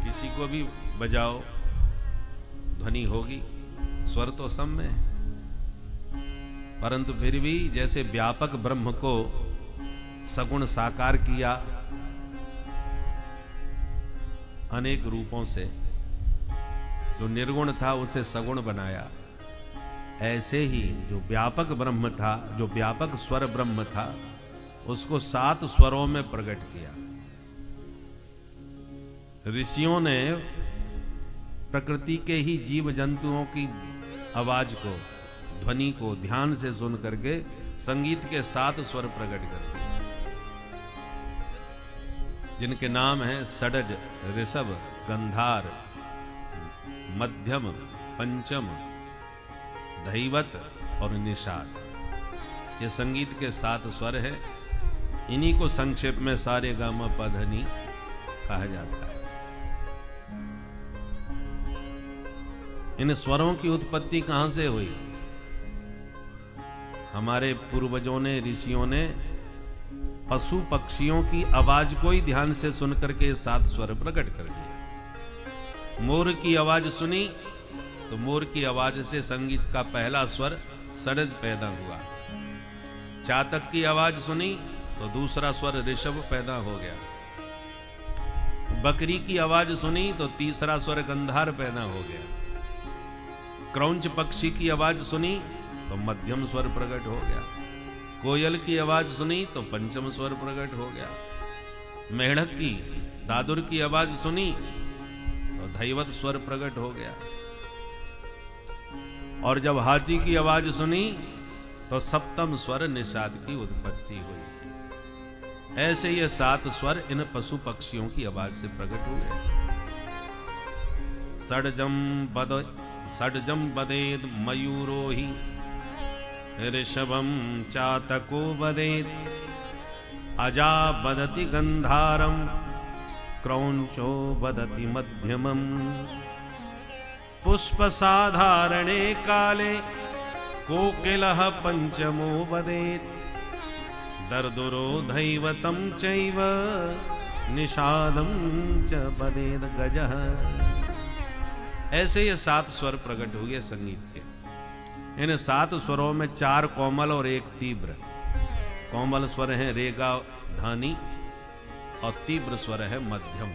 किसी को भी बजाओ ध्वनि होगी, स्वर तो सब में है। परंतु फिर भी जैसे व्यापक ब्रह्म को सगुण साकार किया अनेक रूपों से, जो निर्गुण था उसे सगुण बनाया, ऐसे ही जो व्यापक ब्रह्म था, जो व्यापक स्वर ब्रह्म था, उसको 7 स्वरों में प्रकट किया। ऋषियों ने प्रकृति के ही जीव जंतुओं की आवाज को, ध्वनि को ध्यान से सुन करके संगीत के 7 स्वर प्रकट कर दिए, जिनके नाम हैं षडज, ऋषभ, गंधार, मध्यम, पंचम, धैवत और निषाद। ये संगीत के 7 स्वर है। इन्हीं को संक्षेप में सारे गा म प ध नि कहा जाता है। इन स्वरों की उत्पत्ति कहां से हुई? हमारे पूर्वजों ने, ऋषियों ने पशु पक्षियों की आवाज को ही ध्यान से सुनकर के 7 स्वर प्रकट कर दिए। मोर की आवाज सुनी तो मोर की आवाज से संगीत का पहला स्वर षडज पैदा हुआ। चातक की आवाज सुनी तो दूसरा स्वर ऋषभ पैदा हो गया। बकरी की आवाज सुनी तो तीसरा स्वर गंधार पैदा हो गया। क्रौंच पक्षी की आवाज सुनी तो मध्यम स्वर प्रकट हो गया। कोयल की आवाज सुनी तो पंचम स्वर प्रकट हो गया। मेढक की, दादुर की आवाज सुनी तो धैवत स्वर प्रकट हो गया। और जब हाथी की आवाज सुनी तो सप्तम स्वर निषाद की उत्पत्ति हुई। ऐसे ये 7 स्वर इन पशु पक्षियों की आवाज से प्रकट हुए। षड्जम बदेद मयूरो ही ऋषभम चातको बदेद अजा बदति गंधारम क्रौंचो बदति मध्यमम पुष्प साधारणे काले कोकिलः पंचमो बदेत दर्दुरो दैवतं चैव निषादं च बदेत गजः। ऐसे ये 7 स्वर प्रकट हुए संगीत के। इन 7 स्वरों में 4 कोमल और 1 तीव्र। कोमल स्वर है रेगा धानी और तीव्र स्वर है मध्यम।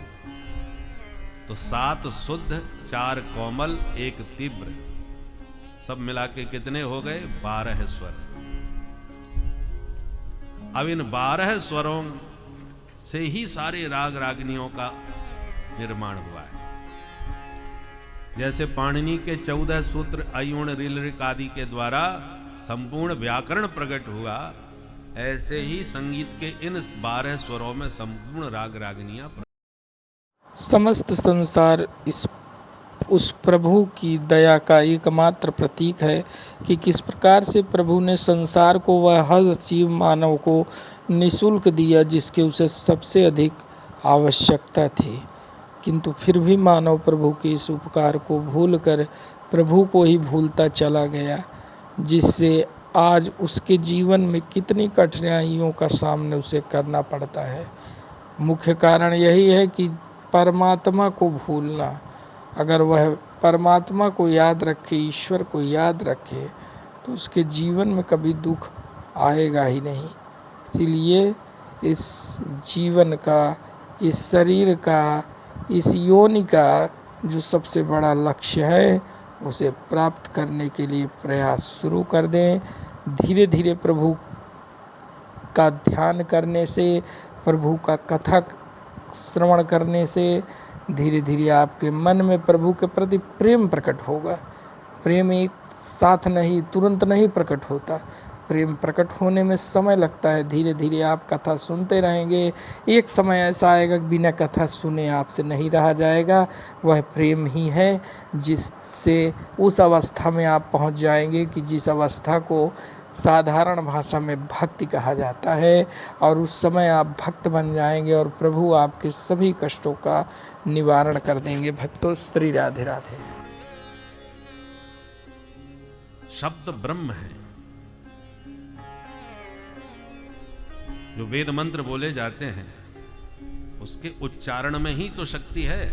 तो 7 शुद्ध, 4 कोमल, 1 तीव्र, सब मिला के कितने हो गए? 12 स्वर। अब इन 12 स्वरों से ही सारे राग रागनियों का निर्माण हुआ है। जैसे पाणिनि के 14 सूत्र अयुण ऋल ऋक आदि के द्वारा संपूर्ण व्याकरण प्रकट हुआ, ऐसे ही संगीत के इन 12 स्वरों में संपूर्ण राग रागनियां। समस्त संसार उस प्रभु की दया का एकमात्र प्रतीक है कि किस प्रकार से प्रभु ने संसार को वह हर जीव मानव को निःशुल्क दिया जिसके उसे सबसे अधिक आवश्यकता थी, किंतु फिर भी मानव प्रभु के इस उपकार को भूलकर प्रभु को ही भूलता चला गया, जिससे आज उसके जीवन में कितनी कठिनाइयों का सामना उसे करना पड़ता है। मुख्य कारण यही है कि परमात्मा को भूलना। अगर वह परमात्मा को याद रखे, ईश्वर को याद रखे, तो उसके जीवन में कभी दुख आएगा ही नहीं। इसीलिए इस जीवन का, इस शरीर का, इस योनि का जो सबसे बड़ा लक्ष्य है, उसे प्राप्त करने के लिए प्रयास शुरू कर दें। धीरे धीरे प्रभु का ध्यान करने से, प्रभु का कथा श्रवण करने से धीरे धीरे आपके मन में प्रभु के प्रति प्रेम प्रकट होगा। प्रेम एक साथ नहीं, तुरंत नहीं प्रकट होता। प्रेम प्रकट होने में समय लगता है। धीरे धीरे आप कथा सुनते रहेंगे, एक समय ऐसा आएगा कि बिना कथा सुने आपसे नहीं रहा जाएगा। वह प्रेम ही है जिससे उस अवस्था में आप पहुंच जाएंगे कि जिस अवस्था को साधारण भाषा में भक्ति कहा जाता है, और उस समय आप भक्त बन जाएंगे और प्रभु आपके सभी कष्टों का निवारण कर देंगे। भक्तों, श्री राधे राधे। शब्द ब्रह्म है। जो वेद मंत्र बोले जाते हैं उसके उच्चारण में ही तो शक्ति है।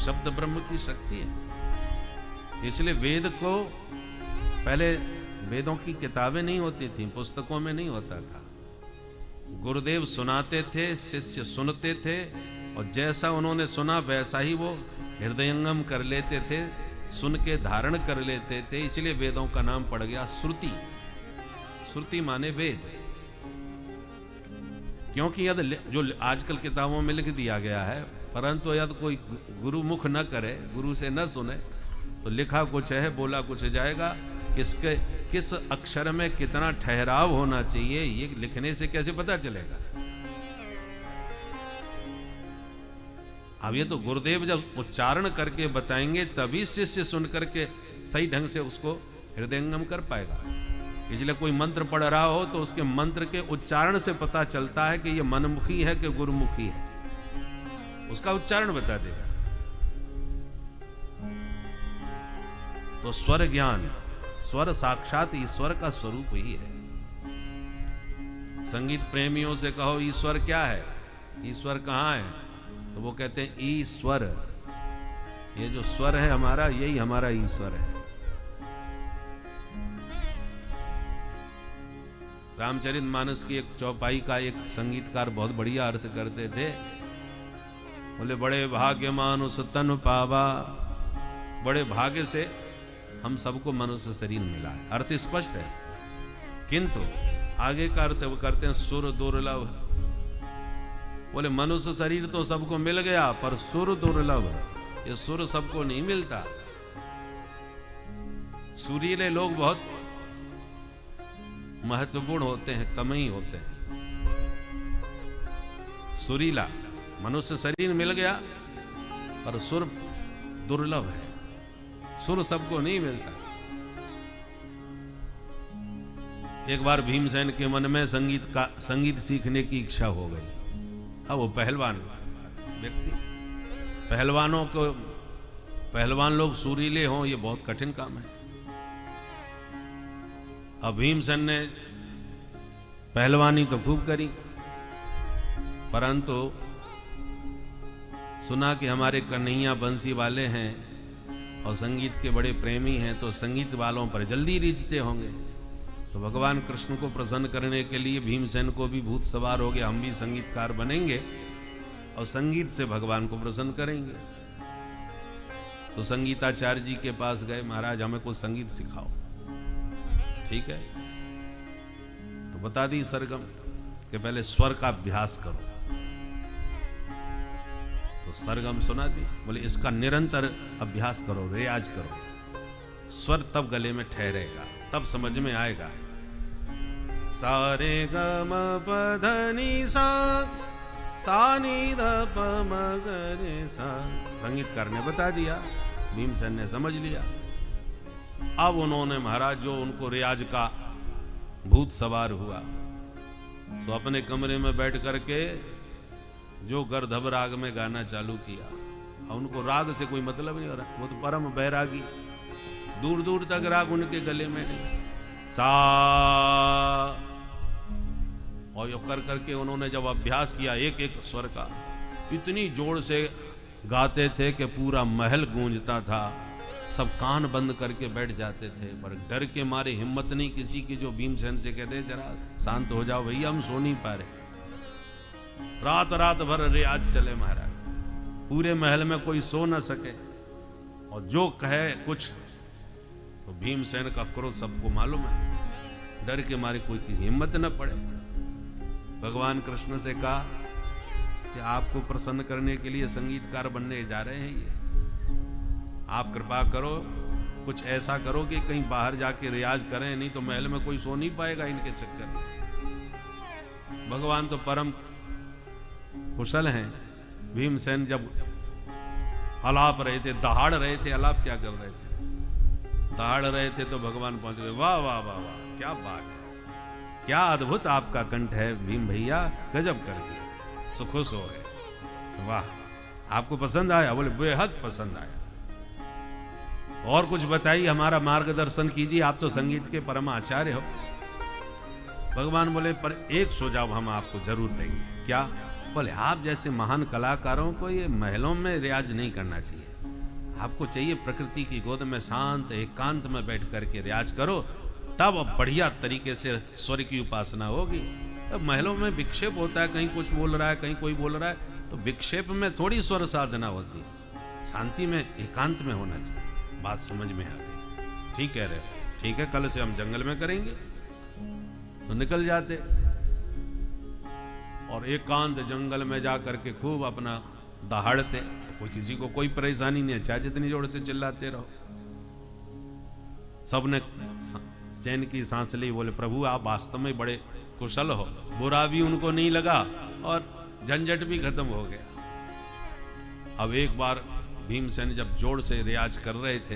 शब्द ब्रह्म की शक्ति है। इसलिए वेद को पहले वेदों की किताबें नहीं होती थी, पुस्तकों में नहीं होता था। गुरुदेव सुनाते थे, शिष्य सुनते थे, और जैसा उन्होंने सुना वैसा ही वो हृदयंगम कर लेते थे, सुन के धारण कर लेते थे। इसलिए वेदों का नाम पड़ गया श्रुति। श्रुति माने वेद। क्योंकि यदि जो आजकल किताबों में लिख दिया गया है, परंतु यदि कोई गुरु मुख न करे, गुरु से न सुने, तो लिखा कुछ है, बोला कुछ जाएगा। किस अक्षर में कितना ठहराव होना चाहिए, ये लिखने से कैसे पता चलेगा? अब ये तो गुरुदेव जब उच्चारण करके बताएंगे तभी शिष्य सुन करके सही ढंग से उसको हृदयंगम कर पाएगा। इसलिए कोई मंत्र पढ़ रहा हो तो उसके मंत्र के उच्चारण से पता चलता है कि ये मनमुखी है कि गुरुमुखी है, उसका उच्चारण बता देगा। तो स्वर ज्ञान, स्वर साक्षात ईश्वर का स्वरूप ही है। संगीत प्रेमियों से कहो ईश्वर क्या है, ईश्वर कहाँ है, तो वो कहते हैं ईश्वर। ये जो स्वर है हमारा, यही हमारा ईश्वर है। रामचरितमानस की एक चौपाई का एक संगीतकार बहुत बढ़िया अर्थ करते थे। बोले बड़े भाग्यमान उस तन पावा, बड़े भाग्य से हम सबको मनुष्य शरीर मिला है। अर्थ स्पष्ट है, किंतु आगे का अर्थ वो करते हैं सुर दुर्लभ। बोले मनुष्य शरीर तो सबको मिल गया, पर सुर दुर्लभ, ये सुर सबको नहीं मिलता। सुरीले लोग बहुत महत्वपूर्ण होते हैं, कम ही होते हैं। सुरीला मनुष्य शरीर मिल गया, पर सुर दुर्लभ है, सुर सबको नहीं मिलता। एक बार भीमसेन के मन में संगीत सीखने की इच्छा हो गई। अब वो पहलवान व्यक्ति, पहलवान लोग सुरीले हों, ये बहुत कठिन काम है। अब भीमसेन ने पहलवानी तो खूब करी, परंतु सुना कि हमारे कन्हैया बंसी वाले हैं और संगीत के बड़े प्रेमी हैं, तो संगीत वालों पर जल्दी रिझते होंगे। तो भगवान कृष्ण को प्रसन्न करने के लिए भीमसेन को भी भूत सवार हो गया, हम भी संगीतकार बनेंगे और संगीत से भगवान को प्रसन्न करेंगे। तो संगीताचार्य जी के पास गए, महाराज हमें कुछ संगीत सिखाओ। ठीक है, तो बता दी सरगम कि पहले स्वर का अभ्यास करो। तो सरगम सुना दी, बोले इसका निरंतर अभ्यास करो, रियाज करो, स्वर तब गले में ठहरेगा, तब समझ में आएगा। सारे ग म प ध नि सा, सा नि ध प म ग रे सा। संगीतकार ने बता दिया, भीमसेन ने समझ लिया। अब उन्होंने महाराज जो उनको रियाज का भूत सवार हुआ, तो अपने कमरे में बैठ करके जो गर्धब राग में गाना चालू किया। और उनको राग से कोई मतलब नहीं हो रहा, वो तो परम बैरागी, दूर दूर तक राग उनके गले में नहीं। सा और यो कर करके उन्होंने जब अभ्यास किया एक एक स्वर का, इतनी जोर से गाते थे कि पूरा महल गूंजता था, सब कान बंद करके बैठ जाते थे। पर डर के मारे हिम्मत नहीं किसी की, जो भीमसेन से कहते जरा शांत हो जाओ भैया, हम सो नहीं पा रहे। रात रात भर रियाज चले महाराज, पूरे महल में कोई सो न सके, और जो कहे कुछ तो भीमसेन का क्रोध सबको मालूम है, डर के मारे कोई की हिम्मत न पड़े। भगवान कृष्ण से कहा कि आपको प्रसन्न करने के लिए संगीतकार बनने जा रहे हैं ये, आप कृपा करो कुछ ऐसा करो कि कहीं बाहर जाके रियाज करें, नहीं तो महल में कोई सो नहीं पाएगा इनके चक्कर में। भगवान तो परम कुशल हैं। भीमसेन जब अलाप रहे थे, दहाड़ रहे थे, अलाप क्या कर रहे थे, दहाड़ रहे थे, तो भगवान पहुंच गए। वाह वाह वाह वाह, क्या बात है, क्या अद्भुत आपका कंठ है भीम भैया, गजब कर दिया। सो खुश हो गए, वाह आपको पसंद आया? बोले बेहद पसंद आया। और कुछ बताइए, हमारा मार्गदर्शन कीजिए, आप तो संगीत के परम आचार्य हो। भगवान बोले पर एक सुझाव हम आपको जरूर देंगे। क्या? बोले आप जैसे महान कलाकारों को ये महलों में रियाज नहीं करना चाहिए, आपको चाहिए प्रकृति की गोद में शांत एकांत में बैठ करके रियाज करो, तब बढ़िया तरीके से स्वर की उपासना होगी। तो महलों में विक्षेप होता है, कहीं कुछ बोल रहा है, कहीं कोई बोल रहा है, तो विक्षेप में थोड़ी स्वर साधना होती है, शांति में एकांत में होना चाहिए। बात समझ में आ गई? ठीक कह रहे हो, ठीक है, कल से हम जंगल में करेंगे। तो निकल जाते और एकांत जंगल में जा करके खूब अपना दहाड़ते, तो कोई किसी को कोई परेशानी नहीं है, चाहे जितनी जोर से चिल्लाते रहो। सबने चैन की सांस ली, बोले प्रभु आप वास्तव में बड़े कुशल हो। बुरा भी उनको नहीं लगा और झंझट भी खत्म हो गया। अब एक बार भीमसेन जब जोर से रियाज कर रहे थे,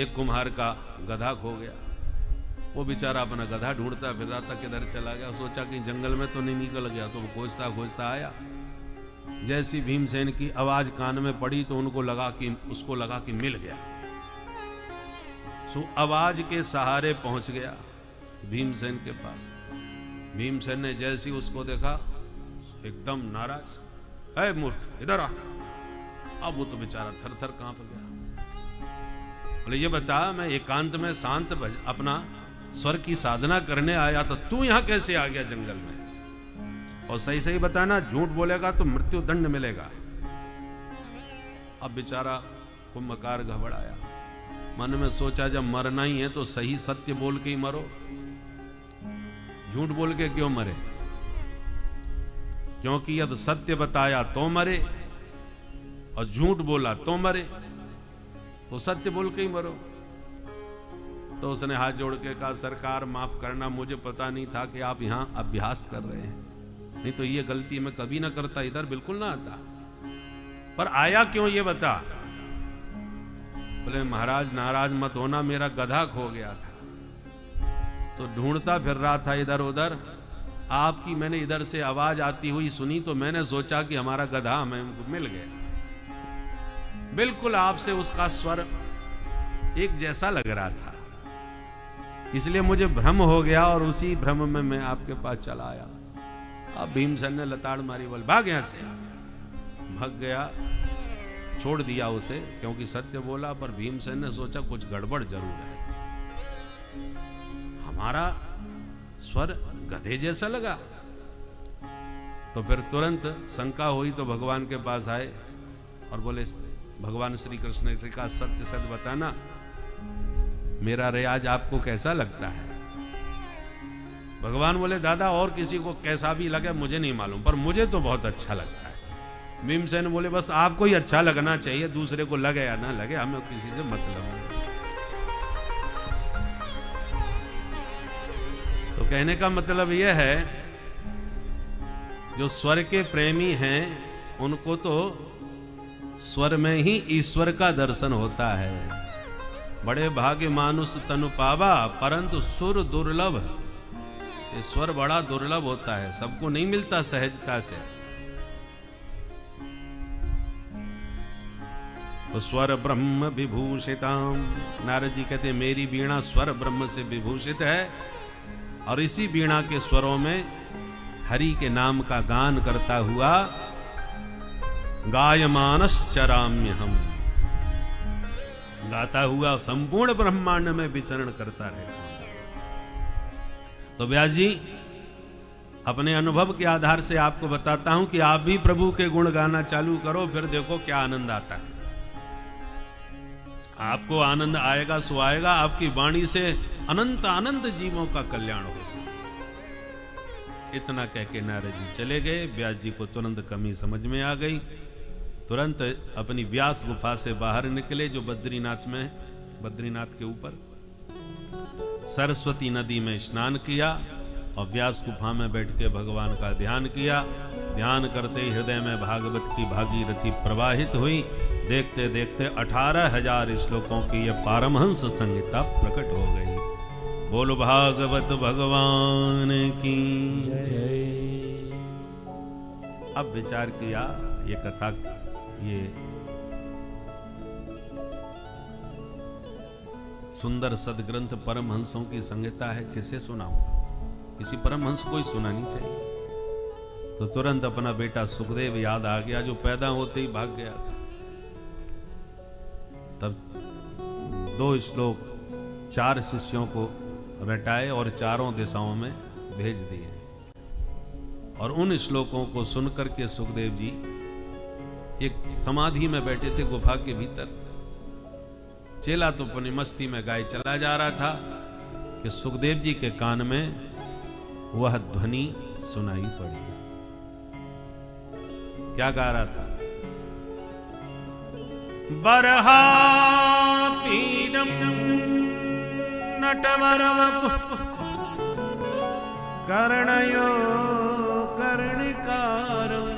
एक कुम्हार का गधा खो गया। वो बेचारा अपना गधा ढूंढता फिर रहा था, किधर चला गया, सोचा कि जंगल में तो नहीं निकल गया, तो वो खोजता खोजता आया। जैसी भीमसेन की आवाज कान में पड़ी तो उसको लगा कि मिल गया। सो आवाज के सहारे पहुंच गया भीमसेन के पास। भीमसेन ने जैसी उसको देखा एकदम नाराज, है मूर्ख इधर आ। अब वो तो बेचारा थर थर कांप गया। बोले ये बता, मैं एकांत में शांत अपना स्वर की साधना करने आया, तो तू यहां कैसे आ गया जंगल में? और सही सही बताना, झूठ बोलेगा तो मृत्यु दंड मिलेगा। अब बेचारा कुंभकार घबराया, मन में सोचा जब मरना ही है तो सही सत्य बोल के ही मरो, झूठ बोल के क्यों मरे? क्योंकि यदि सत्य बताया तो मरे और झूठ बोला तो मरे, तो सत्य बोल के ही मरो। तो उसने हाथ जोड़ के कहा, सरकार माफ करना, मुझे पता नहीं था कि आप यहाँ अभ्यास कर रहे हैं, नहीं तो ये गलती मैं कभी ना करता, इधर बिल्कुल ना आता। पर आया क्यों ये बता। बोले महाराज नाराज मत होना, मेरा गधा खो गया था, तो ढूंढता फिर रहा था इधर उधर, आपकी मैंने इधर से आवाज आती हुई सुनी, तो मैंने सोचा कि हमारा गधा हमें मिल गया। बिल्कुल आपसे उसका स्वर एक जैसा लग रहा था, इसलिए मुझे भ्रम हो गया और उसी भ्रम में मैं आपके पास चला आया। अब भीमसेन ने लताड़ मारी, बोल भाग यहां से। भाग गया, छोड़ दिया उसे, क्योंकि सत्य बोला। पर भीमसेन ने सोचा कुछ गड़बड़ जरूर है, हमारा स्वर गधे जैसा लगा। तो फिर तुरंत शंका हुई, तो भगवान के पास आए और बोले, भगवान श्री कृष्ण ने कहा, सत्य सत्य बताना, मेरा रियाज आपको कैसा लगता है। भगवान बोले, दादा और किसी को कैसा भी लगे मुझे नहीं मालूम, पर मुझे तो बहुत अच्छा लगता है। भीमसेन बोले, बस आपको ही अच्छा लगना चाहिए, दूसरे को लगे या ना लगे, हमें किसी से मतलब नहीं। तो कहने का मतलब यह है, जो स्वर के प्रेमी हैं उनको तो स्वर में ही ईश्वर का दर्शन होता है। बड़े भाग्य मानुष तनु पावा, परंतु सुर दुर्लभ। ये स्वर बड़ा दुर्लभ होता है, सबको नहीं मिलता सहजता से। तो स्वर ब्रह्म विभूषिताम, नारद जी कहते मेरी वीणा स्वर ब्रह्म से विभूषित है, और इसी वीणा के स्वरों में हरि के नाम का गान करता हुआ गायमानश्चराम्य हम, गाता हुआ संपूर्ण ब्रह्मांड में विचरण करता रहता हूं। तो व्यास जी अपने अनुभव के आधार से आपको बताता हूं कि आप भी प्रभु के गुण गाना चालू करो, फिर देखो क्या आनंद आता है। आपको आनंद आएगा सो आएगा, आपकी वाणी से अनंत अनंत जीवों का कल्याण होगा। इतना कह के नारद जी चले गए। व्यास जी को तुरंत कमी समझ में आ गई, तुरंत अपनी व्यास गुफा से बाहर निकले, जो बद्रीनाथ में, बद्रीनाथ के ऊपर सरस्वती नदी में स्नान किया और व्यास गुफा में बैठ के भगवान का ध्यान किया। ध्यान करते हृदय में भागवत की भागीरथी प्रवाहित हुई। देखते देखते 18,000 श्लोकों की यह पारमहंस संहिता प्रकट हो गई। बोलो भागवत भगवान की जय। अब विचार किया, ये कथा, ये सुंदर सदग्रंथ परमहंसों की संहिता है, किसे सुनाऊं? किसी परमहंस को ही सुनानी चाहिए। तो तुरंत अपना बेटा सुखदेव याद आ गया, जो पैदा होते ही भाग गया था। तब 2 श्लोक 4 शिष्यों को रटाए और चारों दिशाओं में भेज दिए। और उन श्लोकों को सुनकर के सुखदेव जी एक समाधि में बैठे थे गुफा के भीतर। चेला तो अपनी मस्ती में गाय चला जा रहा था कि सुखदेव जी के कान में वह ध्वनि सुनाई पड़ी। क्या गा रहा था? बरहा पीडम नटवर कर्णयो कर्णिकारं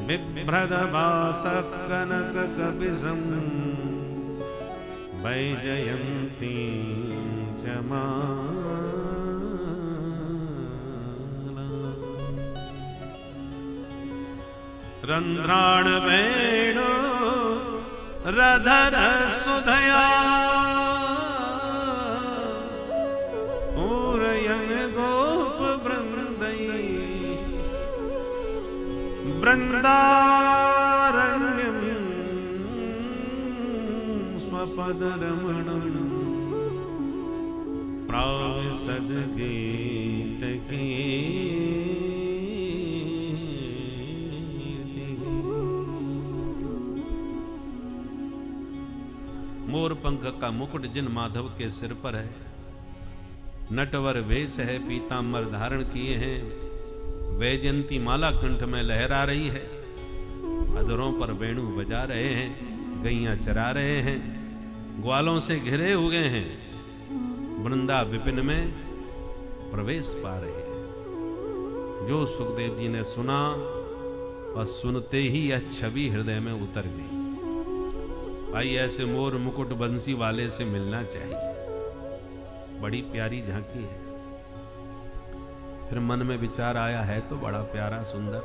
बिभ्रदभासः कनक कपिशं वैजयन्ती च माला। रंध्राण वेणु रधर सुधया पूरयन गोप वृंदई वृंदारण्यम स्वपद रमणम प्राविशद गीत की। मोर पंख का मुकुट जिन माधव के सिर पर है, नटवर वेश है पीतांबर धारण किए हैं, वैजयंती माला कंठ में लहरा रही है, अधरों पर वेणु बजा रहे हैं, गैया चरा रहे हैं, ग्वालों से घिरे हुए हैं, वृंदा विपिन में प्रवेश पा रहे हैं। जो सुखदेव जी ने सुना और सुनते ही यह छवि हृदय में उतर गई। भाई ऐसे मोर मुकुट बंसी वाले से मिलना चाहिए, बड़ी प्यारी झांकी है। फिर मन में विचार आया, है तो बड़ा प्यारा सुंदर,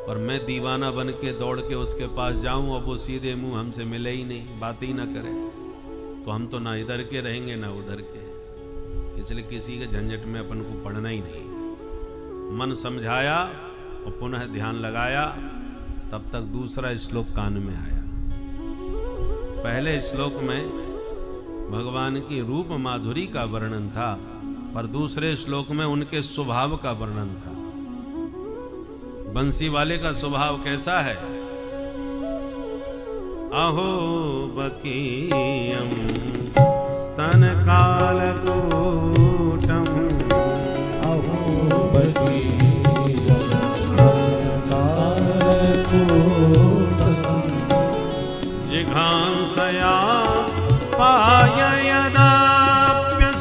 और मैं दीवाना बन के दौड़ के उसके पास जाऊं और वो सीधे मुंह हमसे मिले ही नहीं, बात ही ना करे, तो हम तो ना इधर के रहेंगे ना उधर के, इसलिए किसी के झंझट में अपन को पड़ना ही नहीं। मन समझाया और पुनः ध्यान लगाया, तब तक दूसरा श्लोक कान में आया। पहले श्लोक में भगवान की रूप माधुरी का वर्णन था, पर दूसरे श्लोक में उनके स्वभाव का वर्णन था। बंसी वाले का स्वभाव कैसा है? अहो बकीयम स्तन कालकूटम, अहो बकीयम स्तन कालकूटम, जिघांसया पाय यदाप्यसाध्वी,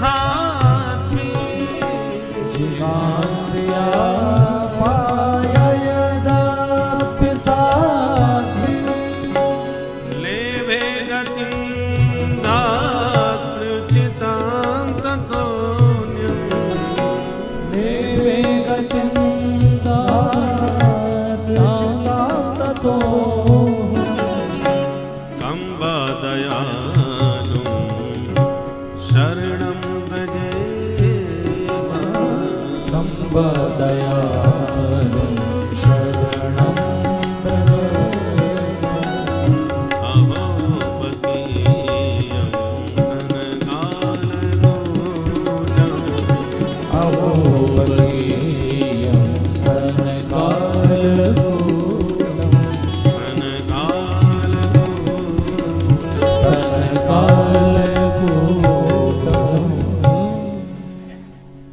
जिघांसया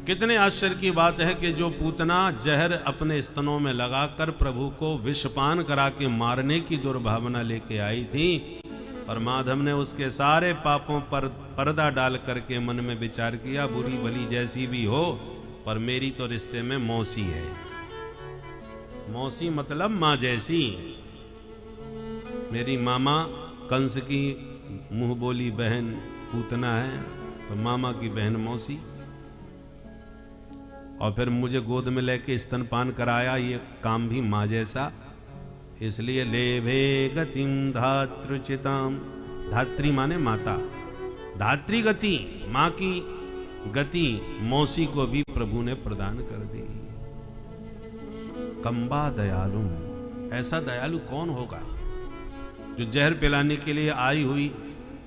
कितने आश्चर्य की बात है कि जो पूतना जहर अपने स्तनों में लगाकर प्रभु को विषपान करा के मारने की दुर्भावना लेके आई थी, पर माधव ने उसके सारे पापों पर पर्दा डाल करके मन में विचार किया, बुरी भली जैसी भी हो, पर मेरी तो रिश्ते में मौसी है। मौसी मतलब माँ जैसी। मेरी मामा कंस की मुंह बोली बहन पूतना है, तो मामा की बहन मौसी। और फिर मुझे गोद में लेके स्तनपान कराया, ये काम भी माँ जैसा। इसलिए लेभे गतिम धातृचिताम, धात्री माने माता, धात्री गति, माँ की गति मौसी को भी प्रभु ने प्रदान कर दी। कंबा दयालु, ऐसा दयालु कौन होगा जो जहर पिलाने के लिए आई हुई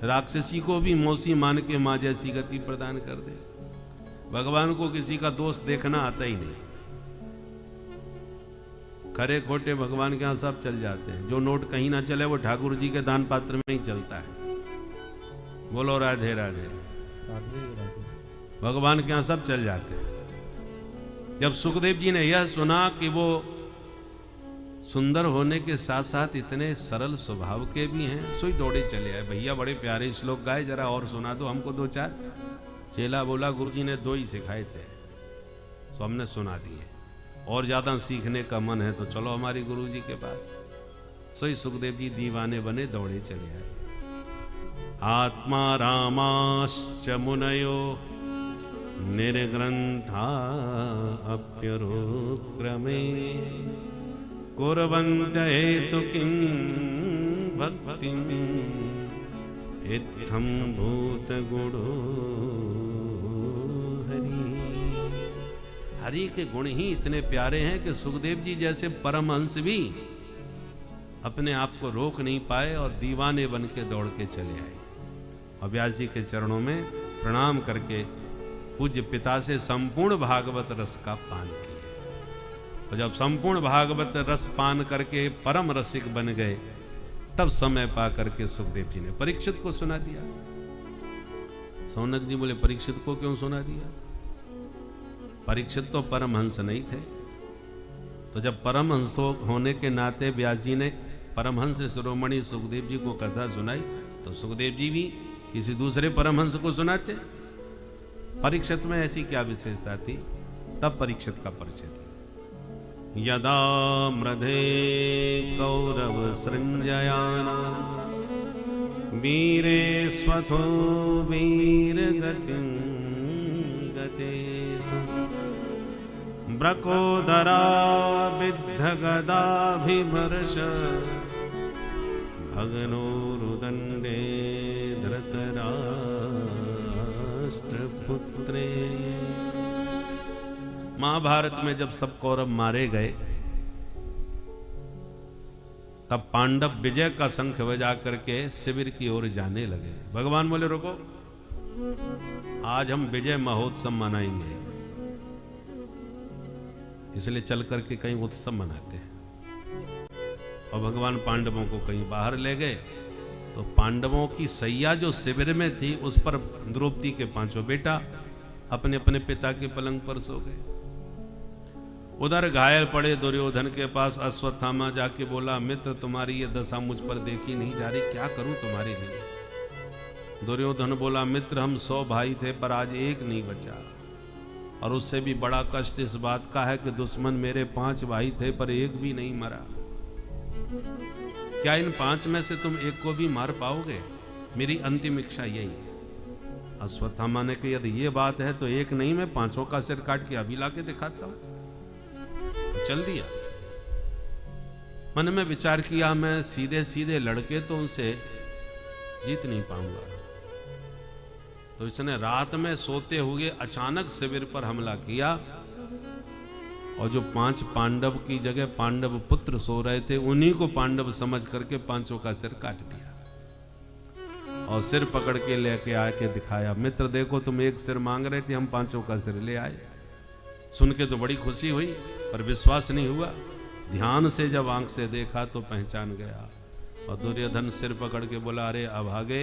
राक्षसी को भी मौसी मान के माँ जैसी गति प्रदान कर दे। भगवान को किसी का दोष देखना आता ही नहीं, खरे खोटे भगवान के यहाँ सब चल जाते हैं। जो नोट कहीं ना चले वो ठाकुर जी के दान पात्र में ही चलता है। बोलो राधे राधे। भगवान के यहाँ सब चल जाते हैं। जब सुखदेव जी ने यह सुना कि वो सुंदर होने के साथ साथ इतने सरल स्वभाव के भी हैं, सोई दौड़े चले आए। भैया बड़े प्यारे श्लोक गाए, जरा और सुना दो हमको दो चार। चेला बोला गुरुजी ने दो ही सिखाए थे, तो हमने सुना दिए, और ज्यादा सीखने का मन है तो चलो हमारी गुरुजी के पास। सोई सुखदेव जी दीवाने बने, दौड़े चले आए। आत्मा रामाश्च मुनयो निर्ग्रंथा अप्यरुक्रमे कुर्वन्त हेतु किं भक्तिं इत्थं भूत गुणो हरि के गुण ही इतने प्यारे हैं कि सुखदेव जी जैसे परमहंस भी अपने आप को रोक नहीं पाए और दीवाने बन के दौड़ के चले आए। और व्यास जी के चरणों में प्रणाम करके पूज्य पिता से संपूर्ण भागवत रस का पान किया। और जब संपूर्ण भागवत रस पान करके परम रसिक बन गए, तब समय पा करके सुखदेव जी ने परीक्षित को सुना दिया। सौनक जी बोले परीक्षित को क्यों सुना दिया? परीक्षित तो परमहंस नहीं थे। तो जब परमहंस होने के नाते व्यास जी ने परमहंस शिरोमणि सुखदेव जी को कथा सुनाई तो सुखदेव जी भी किसी दूसरे परमहंस को सुनाते। परीक्षित में ऐसी क्या विशेषता थी? तब परीक्षित का परिचय दिया। यदा मृधे कौरव सृंजयाना वीरे स्वथो वीर गतिं गतेषु ब्रकोदरा विद्ध गदाभिमर्श भगनोरुदंडे धृतराष्ट्रपुत्रे। महाभारत में जब सब कौरव मारे गए तब पांडव विजय का शंख बजा करके शिविर की ओर जाने लगे। भगवान बोले रुको, आज हम विजय महोत्सव मनाएंगे, इसलिए चल करके कहीं उत्सव मनाते हैं। और भगवान पांडवों को कहीं बाहर ले गए तो पांडवों की सैया जो शिविर में थी उस पर द्रौपदी के पांचों बेटा अपने अपने पिता के पलंग पर सो गए। उधर घायल पड़े दुर्योधन के पास अश्वत्थामा जाके बोला, मित्र तुम्हारी ये दशा मुझ पर देखी नहीं जा रही, क्या करूं तुम्हारे लिए? दुर्योधन बोला, मित्र हम 100 भाई थे पर आज एक नहीं बचा, और उससे भी बड़ा कष्ट इस बात का है कि दुश्मन मेरे 5 भाई थे पर एक भी नहीं मरा। क्या इन 5 में से तुम एक को भी मार पाओगे? मेरी अंतिम इच्छा यही है। अश्वत्थामा ने कहा, यदि ये बात है तो एक नहीं, मैं 5 का सिर काट के अभी ला के दिखाता हूं। चल दिया। मन में विचार किया, मैं सीधे सीधे लड़के तो उनसे जीत नहीं पाऊंगा, तो इसने रात में सोते हुए अचानक शिविर पर हमला किया और जो 5 पांडव की जगह पांडव पुत्र सो रहे थे उन्हीं को पांडव समझ करके 5 का सिर काट दिया और सिर पकड़ के लेके आके दिखाया, मित्र देखो तुम एक सिर मांग रहे थे, हम 5 का सिर ले आए। सुन के तो बड़ी खुशी हुई पर विश्वास नहीं हुआ। ध्यान से जब आंख से देखा तो पहचान गया और दुर्योधन सिर पकड़ के बोला, अरे अभागे,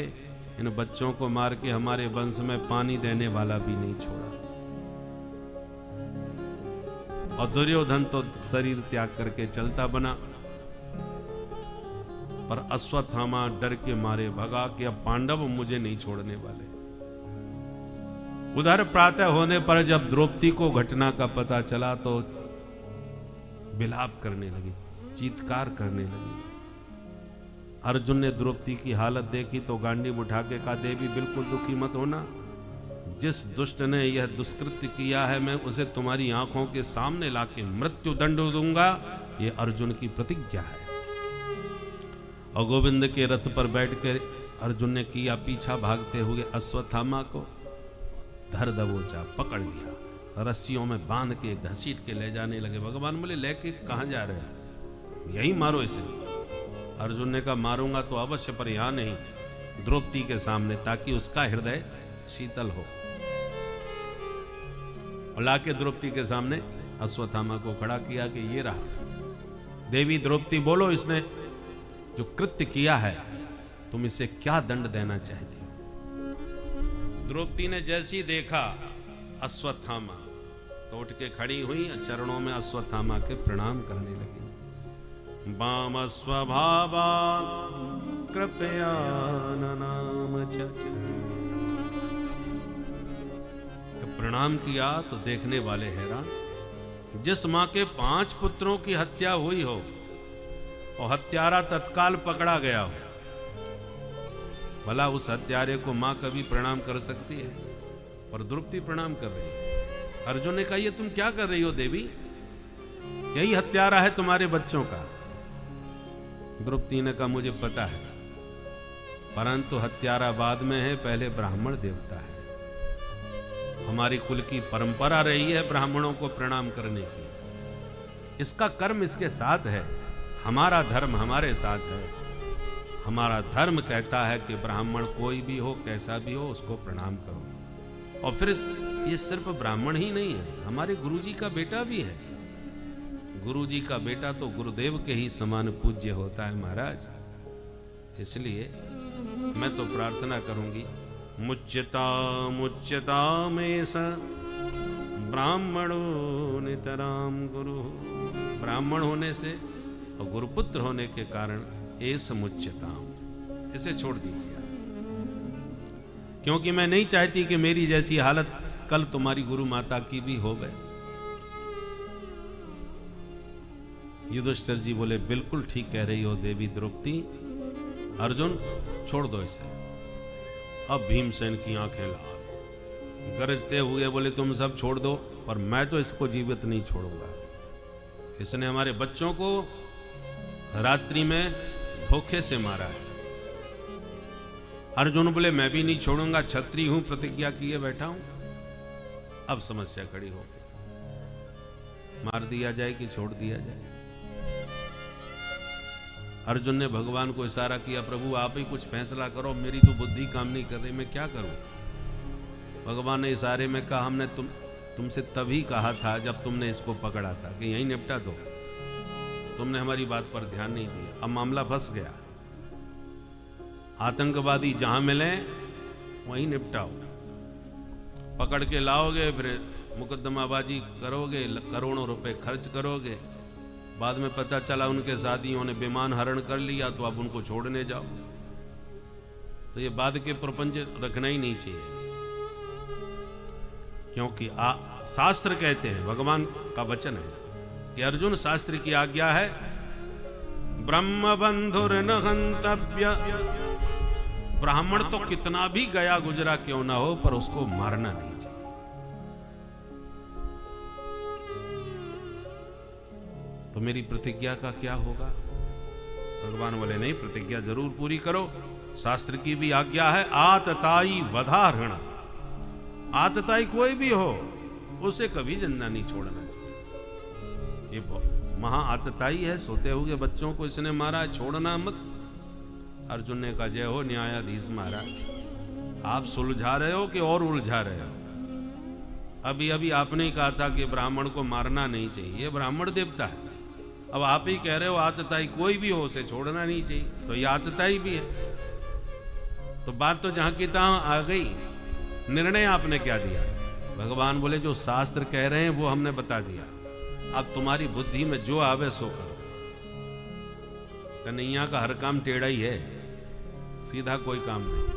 इन बच्चों को मार के हमारे वंश में पानी देने वाला भी नहीं छोड़ा। और दुर्योधन तो शरीर त्याग करके चलता बना, पर अश्वत्थामा डर के मारे भगा कि अब पांडव मुझे नहीं छोड़ने वाले। उधर प्रातः होने पर जब द्रौपदी को घटना का पता चला तो विलाप करने लगी, चीत्कार करने लगी। अर्जुन ने द्रौपदी की हालत देखी तो गांडीव उठा के कहा, देवी बिल्कुल दुखी मत होना, जिस दुष्ट ने यह दुष्कृत्य किया है मैं उसे तुम्हारी आंखों के सामने लाके मृत्यु दंड दूंगा, ये अर्जुन की प्रतिज्ञा है। और गोविंद के रथ पर बैठकर अर्जुन ने किया पीछा भागते हुए अश्वत्थामा को, धर दबोचा, पकड़ लिया, रस्सियों में बांध के घसीट के ले जाने लगे। भगवान बोले, लेके कहां जा रहे हैं? यही मारो इसे। अर्जुन ने कहा, मारूंगा तो अवश्य पर यहां नहीं, द्रौपदी के सामने, ताकि उसका हृदय शीतल हो। और लाके द्रौपदी के सामने अश्वत्थामा को खड़ा किया कि ये रहा, देवी द्रौपदी बोलो, इसने जो कृत्य किया है तुम इसे क्या दंड देना चाहती हो? द्रौपदी ने जैसी देखा अश्वत्थामा तो उठ के खड़ी हुई, चरणों में अश्वत्थामा के प्रणाम करने लगी। वाम स्वभावा कृपया नाम प्रणाम किया तो देखने वाले हैरान। जिस मां के 5 पुत्रों की हत्या हुई हो और हत्यारा तत्काल पकड़ा गया हो, भला उस हत्यारे को मां कभी प्रणाम कर सकती है? पर द्रौपदी प्रणाम कर रही है। अर्जुन ने कहा, ये तुम क्या कर रही हो देवी? यही हत्यारा है तुम्हारे बच्चों का। द्रौपदी ने कहा, मुझे पता है, परंतु हत्यारा बाद में है, पहले ब्राह्मण देवता है। हमारी कुल की परंपरा रही है ब्राह्मणों को प्रणाम करने की, इसका कर्म इसके साथ है, हमारा धर्म हमारे साथ है। हमारा धर्म कहता है कि ब्राह्मण कोई भी हो, कैसा भी हो, उसको प्रणाम करो। और फिर ये सिर्फ ब्राह्मण ही नहीं है, हमारे गुरुजी का बेटा भी है। गुरुजी का बेटा तो गुरुदेव के ही समान पूज्य होता है महाराज। इसलिए मैं तो प्रार्थना करूंगी, मुच्यता में स ब्राह्मणो नितराम गुरु। ब्राह्मण होने से और गुरुपुत्र होने के कारण एस मुच्यताम, इसे छोड़ दीजिए आप, क्योंकि मैं नहीं चाहती कि मेरी जैसी हालत कल तुम्हारी गुरु माता की भी हो गए। युधिष्ठिर जी बोले बिल्कुल ठीक कह रही हो देवी द्रौपदी, अर्जुन छोड़ दो इसे। अब भीमसेन की आंखें लाल, गरजते हुए बोले तुम सब छोड़ दो, पर मैं तो इसको जीवित नहीं छोड़ूंगा। इसने हमारे बच्चों को रात्रि में धोखे से मारा है। अर्जुन बोले मैं भी नहीं छोड़ूंगा, क्षत्रिय हूं, प्रतिज्ञा किए बैठा हूं। अब समस्या खड़ी हो गई, मार दिया जाए कि छोड़ दिया जाए। अर्जुन ने भगवान को इशारा किया, प्रभु आप ही कुछ फैसला करो, मेरी तो बुद्धि काम नहीं कर रही, मैं क्या करूं। भगवान ने इशारे में कहा, हमने तुमसे तभी कहा था जब तुमने इसको पकड़ा था कि यहीं निपटा दो, तुमने हमारी बात पर ध्यान नहीं दिया। अब मामला फंस गया, आतंकवादी जहां मिले वहीं निपटाओ, पकड़ के लाओगे, फिर मुकदमाबाजी करोगे, करोड़ों रुपए खर्च करोगे, बाद में पता चला उनके साथियों ने विमान हरण कर लिया, तो अब उनको छोड़ने जाओ। तो ये बाद के प्रपंच रखना ही नहीं चाहिए, क्योंकि शास्त्र कहते हैं, भगवान का वचन है कि अर्जुन शास्त्र की आज्ञा है, ब्रह्म बंधुर न हंतव्य। ब्राह्मण तो कितना भी गया गुजरा क्यों ना हो, पर उसको मारना नहीं चाहिए। तो मेरी प्रतिज्ञा का क्या होगा? भगवान बोले नहीं, प्रतिज्ञा जरूर पूरी करो, शास्त्र की भी आज्ञा है, आतताई वधारण। आतताई कोई भी हो, उसे कभी जिंदा नहीं छोड़ना चाहिए। ये महा आतताई है, सोते हुए बच्चों को इसने मारा, छोड़ना मत। अर्जुन ने कहा, जय हो न्यायाधीश महाराज, आप सुलझा रहे हो कि और उलझा रहे हो? अभी अभी आपने ही कहा था कि ब्राह्मण को मारना नहीं चाहिए, ये ब्राह्मण देवता है। अब आप ही कह रहे हो आतताई कोई भी हो उसे छोड़ना नहीं चाहिए, तो ये आतताई भी है। तो बात तो जहां की तहां आ गई, निर्णय आपने क्या दिया? भगवान बोले जो शास्त्र कह रहे हैं वो हमने बता दिया, अब तुम्हारी बुद्धि में जो आवे सो करो। कन्हैया का हर काम टेढ़ा ही है, सीधा कोई काम नहीं।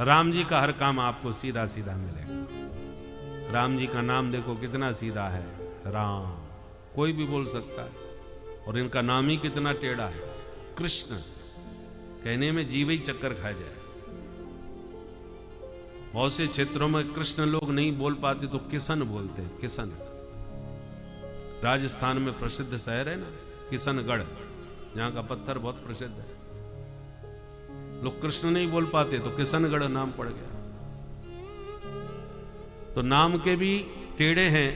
राम जी का हर काम आपको सीधा सीधा मिलेगा। राम जी का नाम देखो कितना सीधा है, राम, कोई भी बोल सकता है। और इनका नाम ही कितना टेढ़ा है, कृष्ण, कहने में जीव ही चक्कर खा जाए। बहुत से क्षेत्रों में कृष्ण लोग नहीं बोल पाते तो किशन बोलते हैं, किशन। राजस्थान में प्रसिद्ध शहर है ना किशनगढ़, जहां का पत्थर बहुत प्रसिद्ध है। लोग कृष्ण नहीं बोल पाते तो किशनगढ़ नाम पड़ गया। तो नाम के भी टेढ़े हैं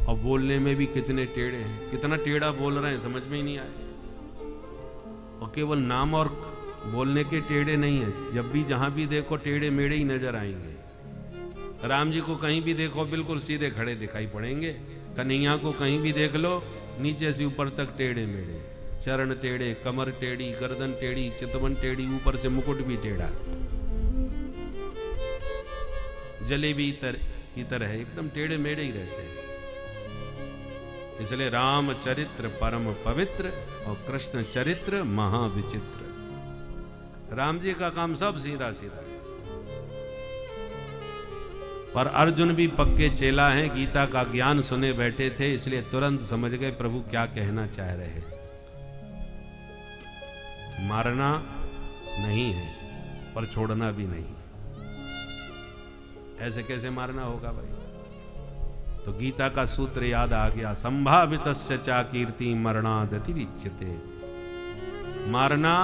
और बोलने में भी कितने टेढ़े हैं। कितना टेढ़ा बोल रहे हैं समझ में ही नहीं आए। और केवल नाम और बोलने के टेढ़े नहीं है, जब भी जहां भी देखो टेढ़े मेढ़े ही नजर आएंगे। राम जी को कहीं भी देखो बिल्कुल सीधे खड़े दिखाई पड़ेंगे। कन्हैया को कहीं भी देख लो नीचे से ऊपर तक टेढ़े मेढ़े, चरण टेढ़े, कमर टेढ़ी, गर्दन टेढ़ी, चितवन टेढ़ी, ऊपर से मुकुट भी टेढ़ा, जलेबी की तरह एकदम टेढ़े मेढ़े ही रहते हैं। इसलिए राम चरित्र परम पवित्र और कृष्ण चरित्र महाविचित्र। राम जी का काम सब सीधा सीधा है। पर अर्जुन भी पक्के चेला हैं, गीता का ज्ञान सुने बैठे थे, इसलिए तुरंत समझ गए प्रभु क्या कहना चाह रहे हैं। मारना नहीं है पर छोड़ना भी नहीं। ऐसे कैसे मारना होगा भाई? तो गीता का सूत्र याद आ गया, संभावितस्य चा कीर्ति मरणादतिरिच्यते। मारना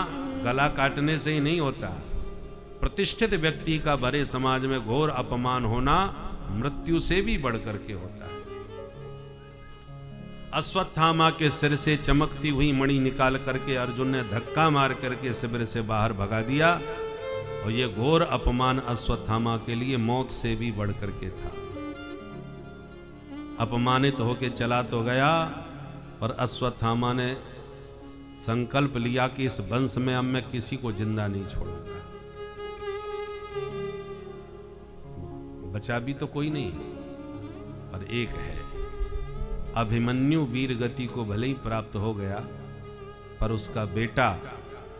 गला काटने से ही नहीं होता। प्रतिष्ठित व्यक्ति का बड़े समाज में घोर अपमान होना मृत्यु से भी बढ़कर के होता है। अश्वत्थामा के सिर से चमकती हुई मणि निकाल करके अर्जुन ने धक्का मार करके शिविर से बाहर भगा दिया, और यह घोर अपमान अश्वत्थामा के लिए मौत से भी बढ़कर के था। अपमानित होकर चला तो गया, पर अश्वत्थामा ने संकल्प लिया कि इस वंश में अब मैं किसी को जिंदा नहीं छोड़ूंगा। बचा भी तो कोई नहीं, पर एक है। अभिमन्यु वीर गति को भले ही प्राप्त हो गया, पर उसका बेटा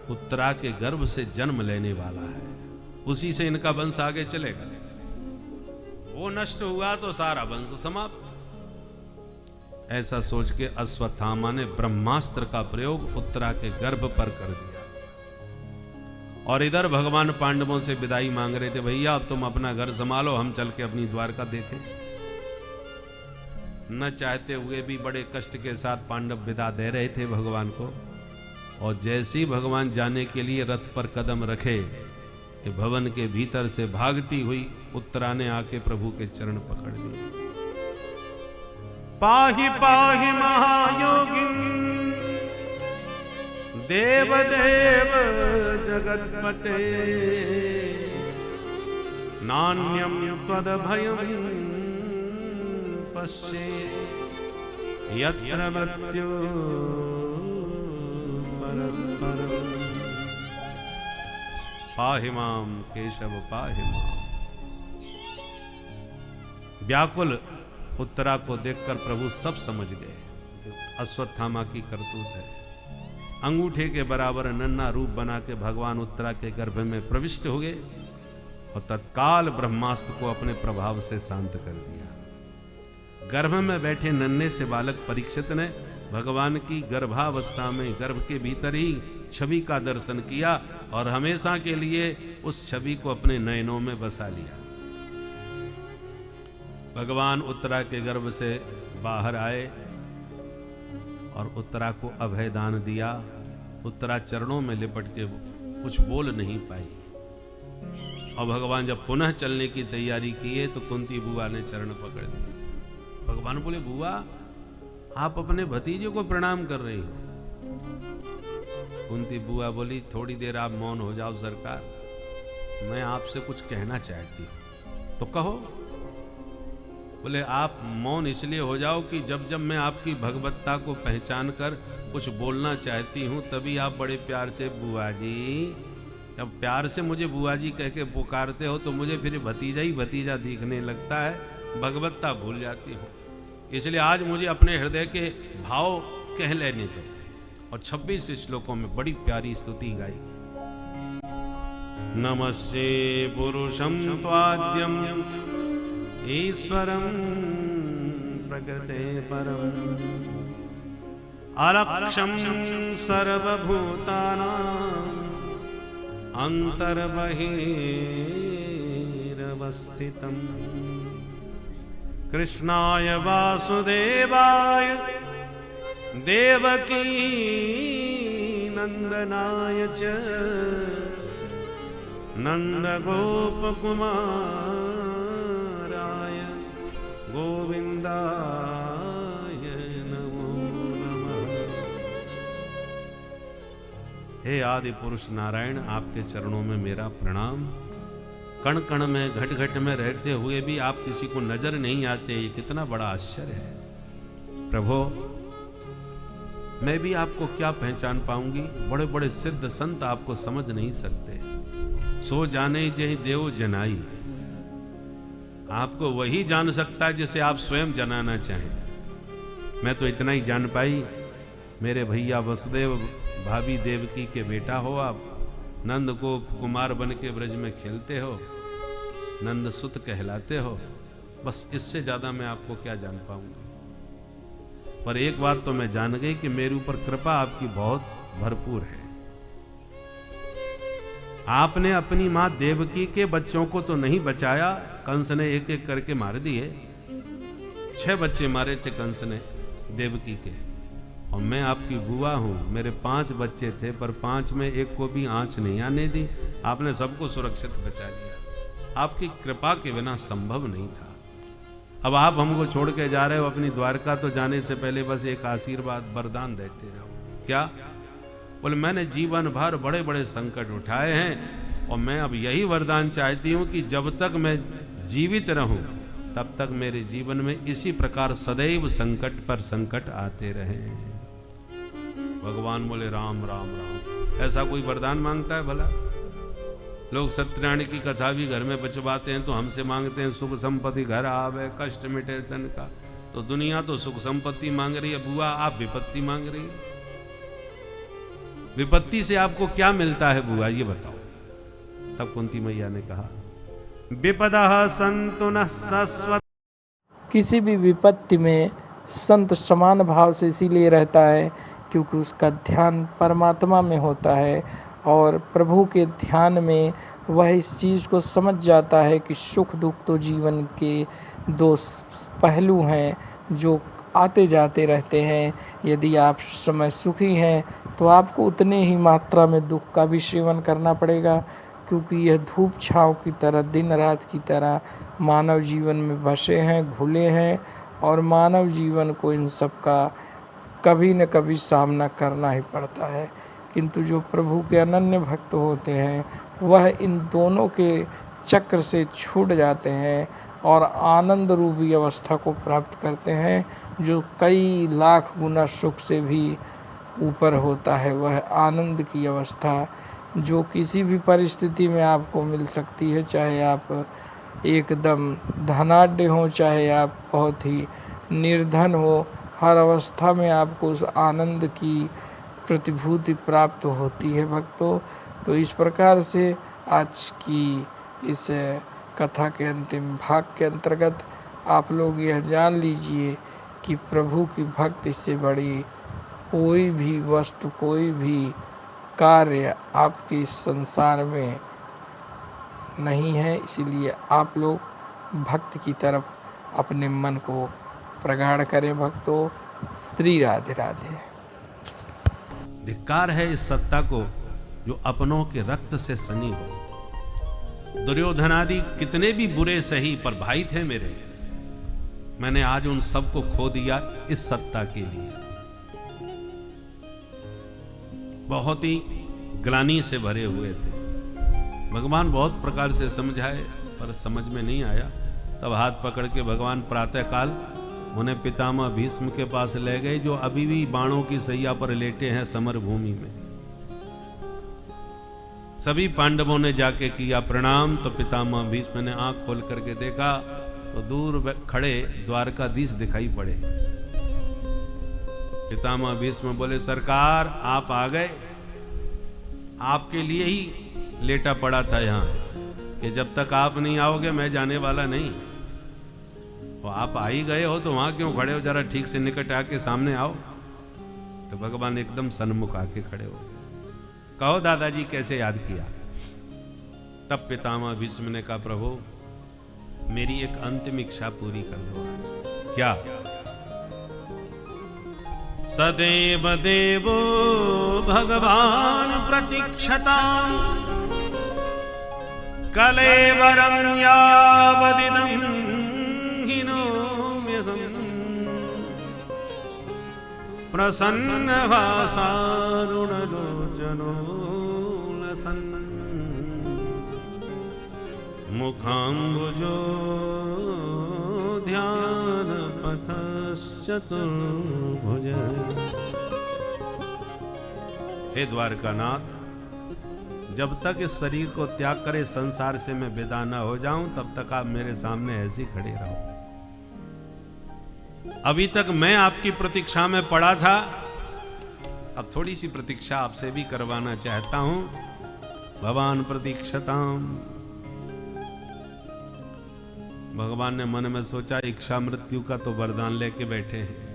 उत्तरा के गर्भ से जन्म लेने वाला है, उसी से इनका वंश आगे चलेगा। वो नष्ट हुआ तो सारा वंश समाप्त। ऐसा सोच के अश्वत्थामा ने ब्रह्मास्त्र का प्रयोग उत्तरा के गर्भ पर कर दिया। और इधर भगवान पांडवों से विदाई मांग रहे थे, भैया अब तुम अपना घर संभालो, हम चल के अपनी द्वारका देखें। न चाहते हुए भी बड़े कष्ट के साथ पांडव विदा दे रहे थे भगवान को। और जैसे ही भगवान जाने के लिए रथ पर कदम रखे कि भवन के भीतर से भागती हुई उत्तरा ने आके प्रभु के चरण पकड़ लिए। पाहि पाहि महायोगिन देवदेव जगत्पते नान्यं त्वदभयं पश्ये यत्र मृत्यु परस्परम्। पाहि मां केशव पाहि मां। व्याकुल उत्तरा को देखकर प्रभु सब समझ गए अश्वत्थामा की करतूत है। अंगूठे के बराबर नन्हा रूप बना के भगवान उत्तरा के गर्भ में प्रविष्ट हो गए और तत्काल ब्रह्मास्त्र को अपने प्रभाव से शांत कर दिया। गर्भ में बैठे नन्हे से बालक परीक्षित ने भगवान की गर्भावस्था में गर्भ के भीतर ही छवि का दर्शन किया और हमेशा के लिए उस छवि को अपने नयनों में बसा लिया। भगवान उत्तरा के गर्भ से बाहर आए और उत्तरा को अभय दान दिया। उत्तरा चरणों में लिपट के कुछ बोल नहीं पाई। और भगवान जब पुनः चलने की तैयारी किए तो कुंती बुआ ने चरण पकड़ लिए। भगवान बोले, बुआ आप अपने भतीजे को प्रणाम कर रही हो। कुंती बुआ बोली, थोड़ी देर आप मौन हो जाओ सरकार, मैं आपसे कुछ कहना चाहती हूं। तो कहो। बोले, आप मौन इसलिए हो जाओ कि जब जब मैं आपकी भगवत्ता को पहचान कर कुछ बोलना चाहती हूं तभी आप बड़े प्यार से बुआ जी, जब प्यार से मुझे बुआ जी कह के पुकारते हो तो मुझे फिर भतीजा ही भतीजा दिखने लगता है, भगवत्ता भूल जाती हूँ। इसलिए आज मुझे अपने हृदय के भाव कह लेने दो। और 26 श्लोकों में बड़ी प्यारी स्तुति गाई। नमस्ते पुरुषं त्वाद्यं ईश्वरं प्रकृते परम् अलक्षं सर्वभूतानां अन्तर्बहिरवस्थितम् कृष्णाय वासुदेवाय देवकी नंदनाय च नंदगोपकुमाराय गोविंदाय नमो नमः। हे आदि पुरुष नारायण, आपके चरणों में मेरा प्रणाम। कण कण में घट घट में रहते हुए भी आप किसी को नजर नहीं आते, ये कितना बड़ा आश्चर्य है। प्रभु, मैं भी आपको क्या पहचान पाऊंगी? बड़े बड़े सिद्ध संत आपको समझ नहीं सकते। सो जाने जहि देव जनाई, आपको वही जान सकता है जिसे आप स्वयं जनाना चाहें। मैं तो इतना ही जान पाई, मेरे भैया वसुदेव भाभी देवकी के बेटा हो आप, नंद को कुमार बन के ब्रज में खेलते हो, नंद सुत कहलाते हो। बस इससे ज्यादा मैं आपको क्या जान पाऊंगा। पर एक बात तो मैं जान गई कि मेरे ऊपर कृपा आपकी बहुत भरपूर है। आपने अपनी मां देवकी के बच्चों को तो नहीं बचाया, कंस ने एक एक करके मार दिए। 6 बच्चे मारे थे कंस ने देवकी के। और मैं आपकी बुआ हूं, मेरे 5 बच्चे थे, पर 5 में एक को भी आंच नहीं आने दी। आपने सबको सुरक्षित बचा लिया। आपकी कृपा के बिना संभव नहीं था। अब आप हमको छोड़ के जा रहे हो अपनी द्वारका, तो जाने से पहले बस एक आशीर्वाद वरदान देते रहो। क्या? बोले, मैंने जीवन भर बड़े बड़े संकट उठाए हैं और मैं अब यही वरदान चाहती हूं कि जब तक मैं जीवित रहूं तब तक मेरे जीवन में इसी प्रकार सदैव संकट पर संकट आते रहें। भगवान बोले, राम राम राम। ऐसा कोई वरदान मांगता है भला? लोग सत्यनारायण की कथा भी घर में बचवाते हैं तो हमसे मांगते हैं सुख संपत्ति घर आवे, कष्ट मिटे तन का। तो दुनिया तो सुख संपत्ति मांग रही है, बुआ आप विपत्ति मांग रही है। विपत्ति से आपको क्या मिलता है बुआ, ये बताओ। तब कुंती मैया ने कहा, विपदः सन्तु नः शश्वत्। किसी भी विपत्ति में संत समान भाव से इसीलिए रहता है क्योंकि उसका ध्यान परमात्मा में होता है और प्रभु के ध्यान में वह इस चीज़ को समझ जाता है कि सुख दुख तो जीवन के दो पहलू हैं जो आते जाते रहते हैं। यदि आप समय सुखी हैं तो आपको उतने ही मात्रा में दुख का भी सेवन करना पड़ेगा, क्योंकि यह धूप छाँव की तरह दिन रात की तरह मानव जीवन में बसे हैं, घुले हैं और मानव जीवन को इन सब का कभी न कभी सामना करना ही पड़ता है। किंतु जो प्रभु के अनन्य भक्त होते हैं वह इन दोनों के चक्र से छूट जाते हैं और आनंद रूपी अवस्था को प्राप्त करते हैं, जो कई लाख गुना सुख से भी ऊपर होता है। वह आनंद की अवस्था जो किसी भी परिस्थिति में आपको मिल सकती है, चाहे आप एकदम धनाढ्य हो, चाहे आप बहुत ही निर्धन हो, हर अवस्था में आपको उस आनंद की प्रतिभूति प्राप्त होती है भक्तों। तो इस प्रकार से आज की इस कथा के अंतिम भाग के अंतर्गत आप लोग यह जान लीजिए कि प्रभु की भक्ति से बड़ी कोई भी वस्तु, कोई भी कार्य आपके इस संसार में नहीं है। इसीलिए आप लोग भक्ति की तरफ अपने मन को प्रगाढ़ करें भक्तों। श्री राधे राधे। धिक्कार है इस सत्ता को जो अपनों के रक्त से सनी हो। दुर्योधन आदि कितने भी बुरे सही, पर भाई थे मेरे। मैंने आज उन सबको खो दिया इस सत्ता के लिए। बहुत ही ग्लानि से भरे हुए थे। भगवान बहुत प्रकार से समझाए पर समझ में नहीं आया। तब हाथ पकड़ के भगवान प्रातःकाल उन्हें पितामह भीष्म के पास ले गए, जो अभी भी बाणों की सैया पर लेटे हैं समर भूमि में। सभी पांडवों ने जाके किया प्रणाम, तो पितामह भीष्म ने आंख खोल करके देखा तो दूर खड़े द्वारकाधीश दिखाई पड़े। पितामह भीष्म बोले, सरकार आप आ गए, आपके लिए ही लेटा पड़ा था यहाँ कि जब तक आप नहीं आओगे मैं जाने वाला नहीं। और आप आ ही गए हो तो वहां क्यों खड़े हो, जरा ठीक से निकट आके सामने आओ। तो भगवान एकदम सन्मुख आके खड़े हो, कहो दादाजी कैसे याद किया। तब पितामह भीष्म ने कहा, प्रभु मेरी एक अंतिम इच्छा पूरी कर दो आज। क्या? सदैव देवो भगवान प्रतीक्षताम् कलेवरं यावदिदं हिनोम्यहम् प्रसन्नभासारुणलोचनो लसन् मुखाम्बुजो ध्यान पथश्चतुर्भुज। हे द्वारकानाथ, जब तक इस शरीर को त्याग करे संसार से मैं विदा न हो जाऊं, तब तक आप मेरे सामने ऐसे खड़े रहो। अभी तक मैं आपकी प्रतीक्षा में पड़ा था, अब थोड़ी सी प्रतीक्षा आपसे भी करवाना चाहता हूं। भगवान प्रतीक्षताम। भगवान ने मन में सोचा, इच्छा मृत्यु का तो वरदान लेके बैठे हैं,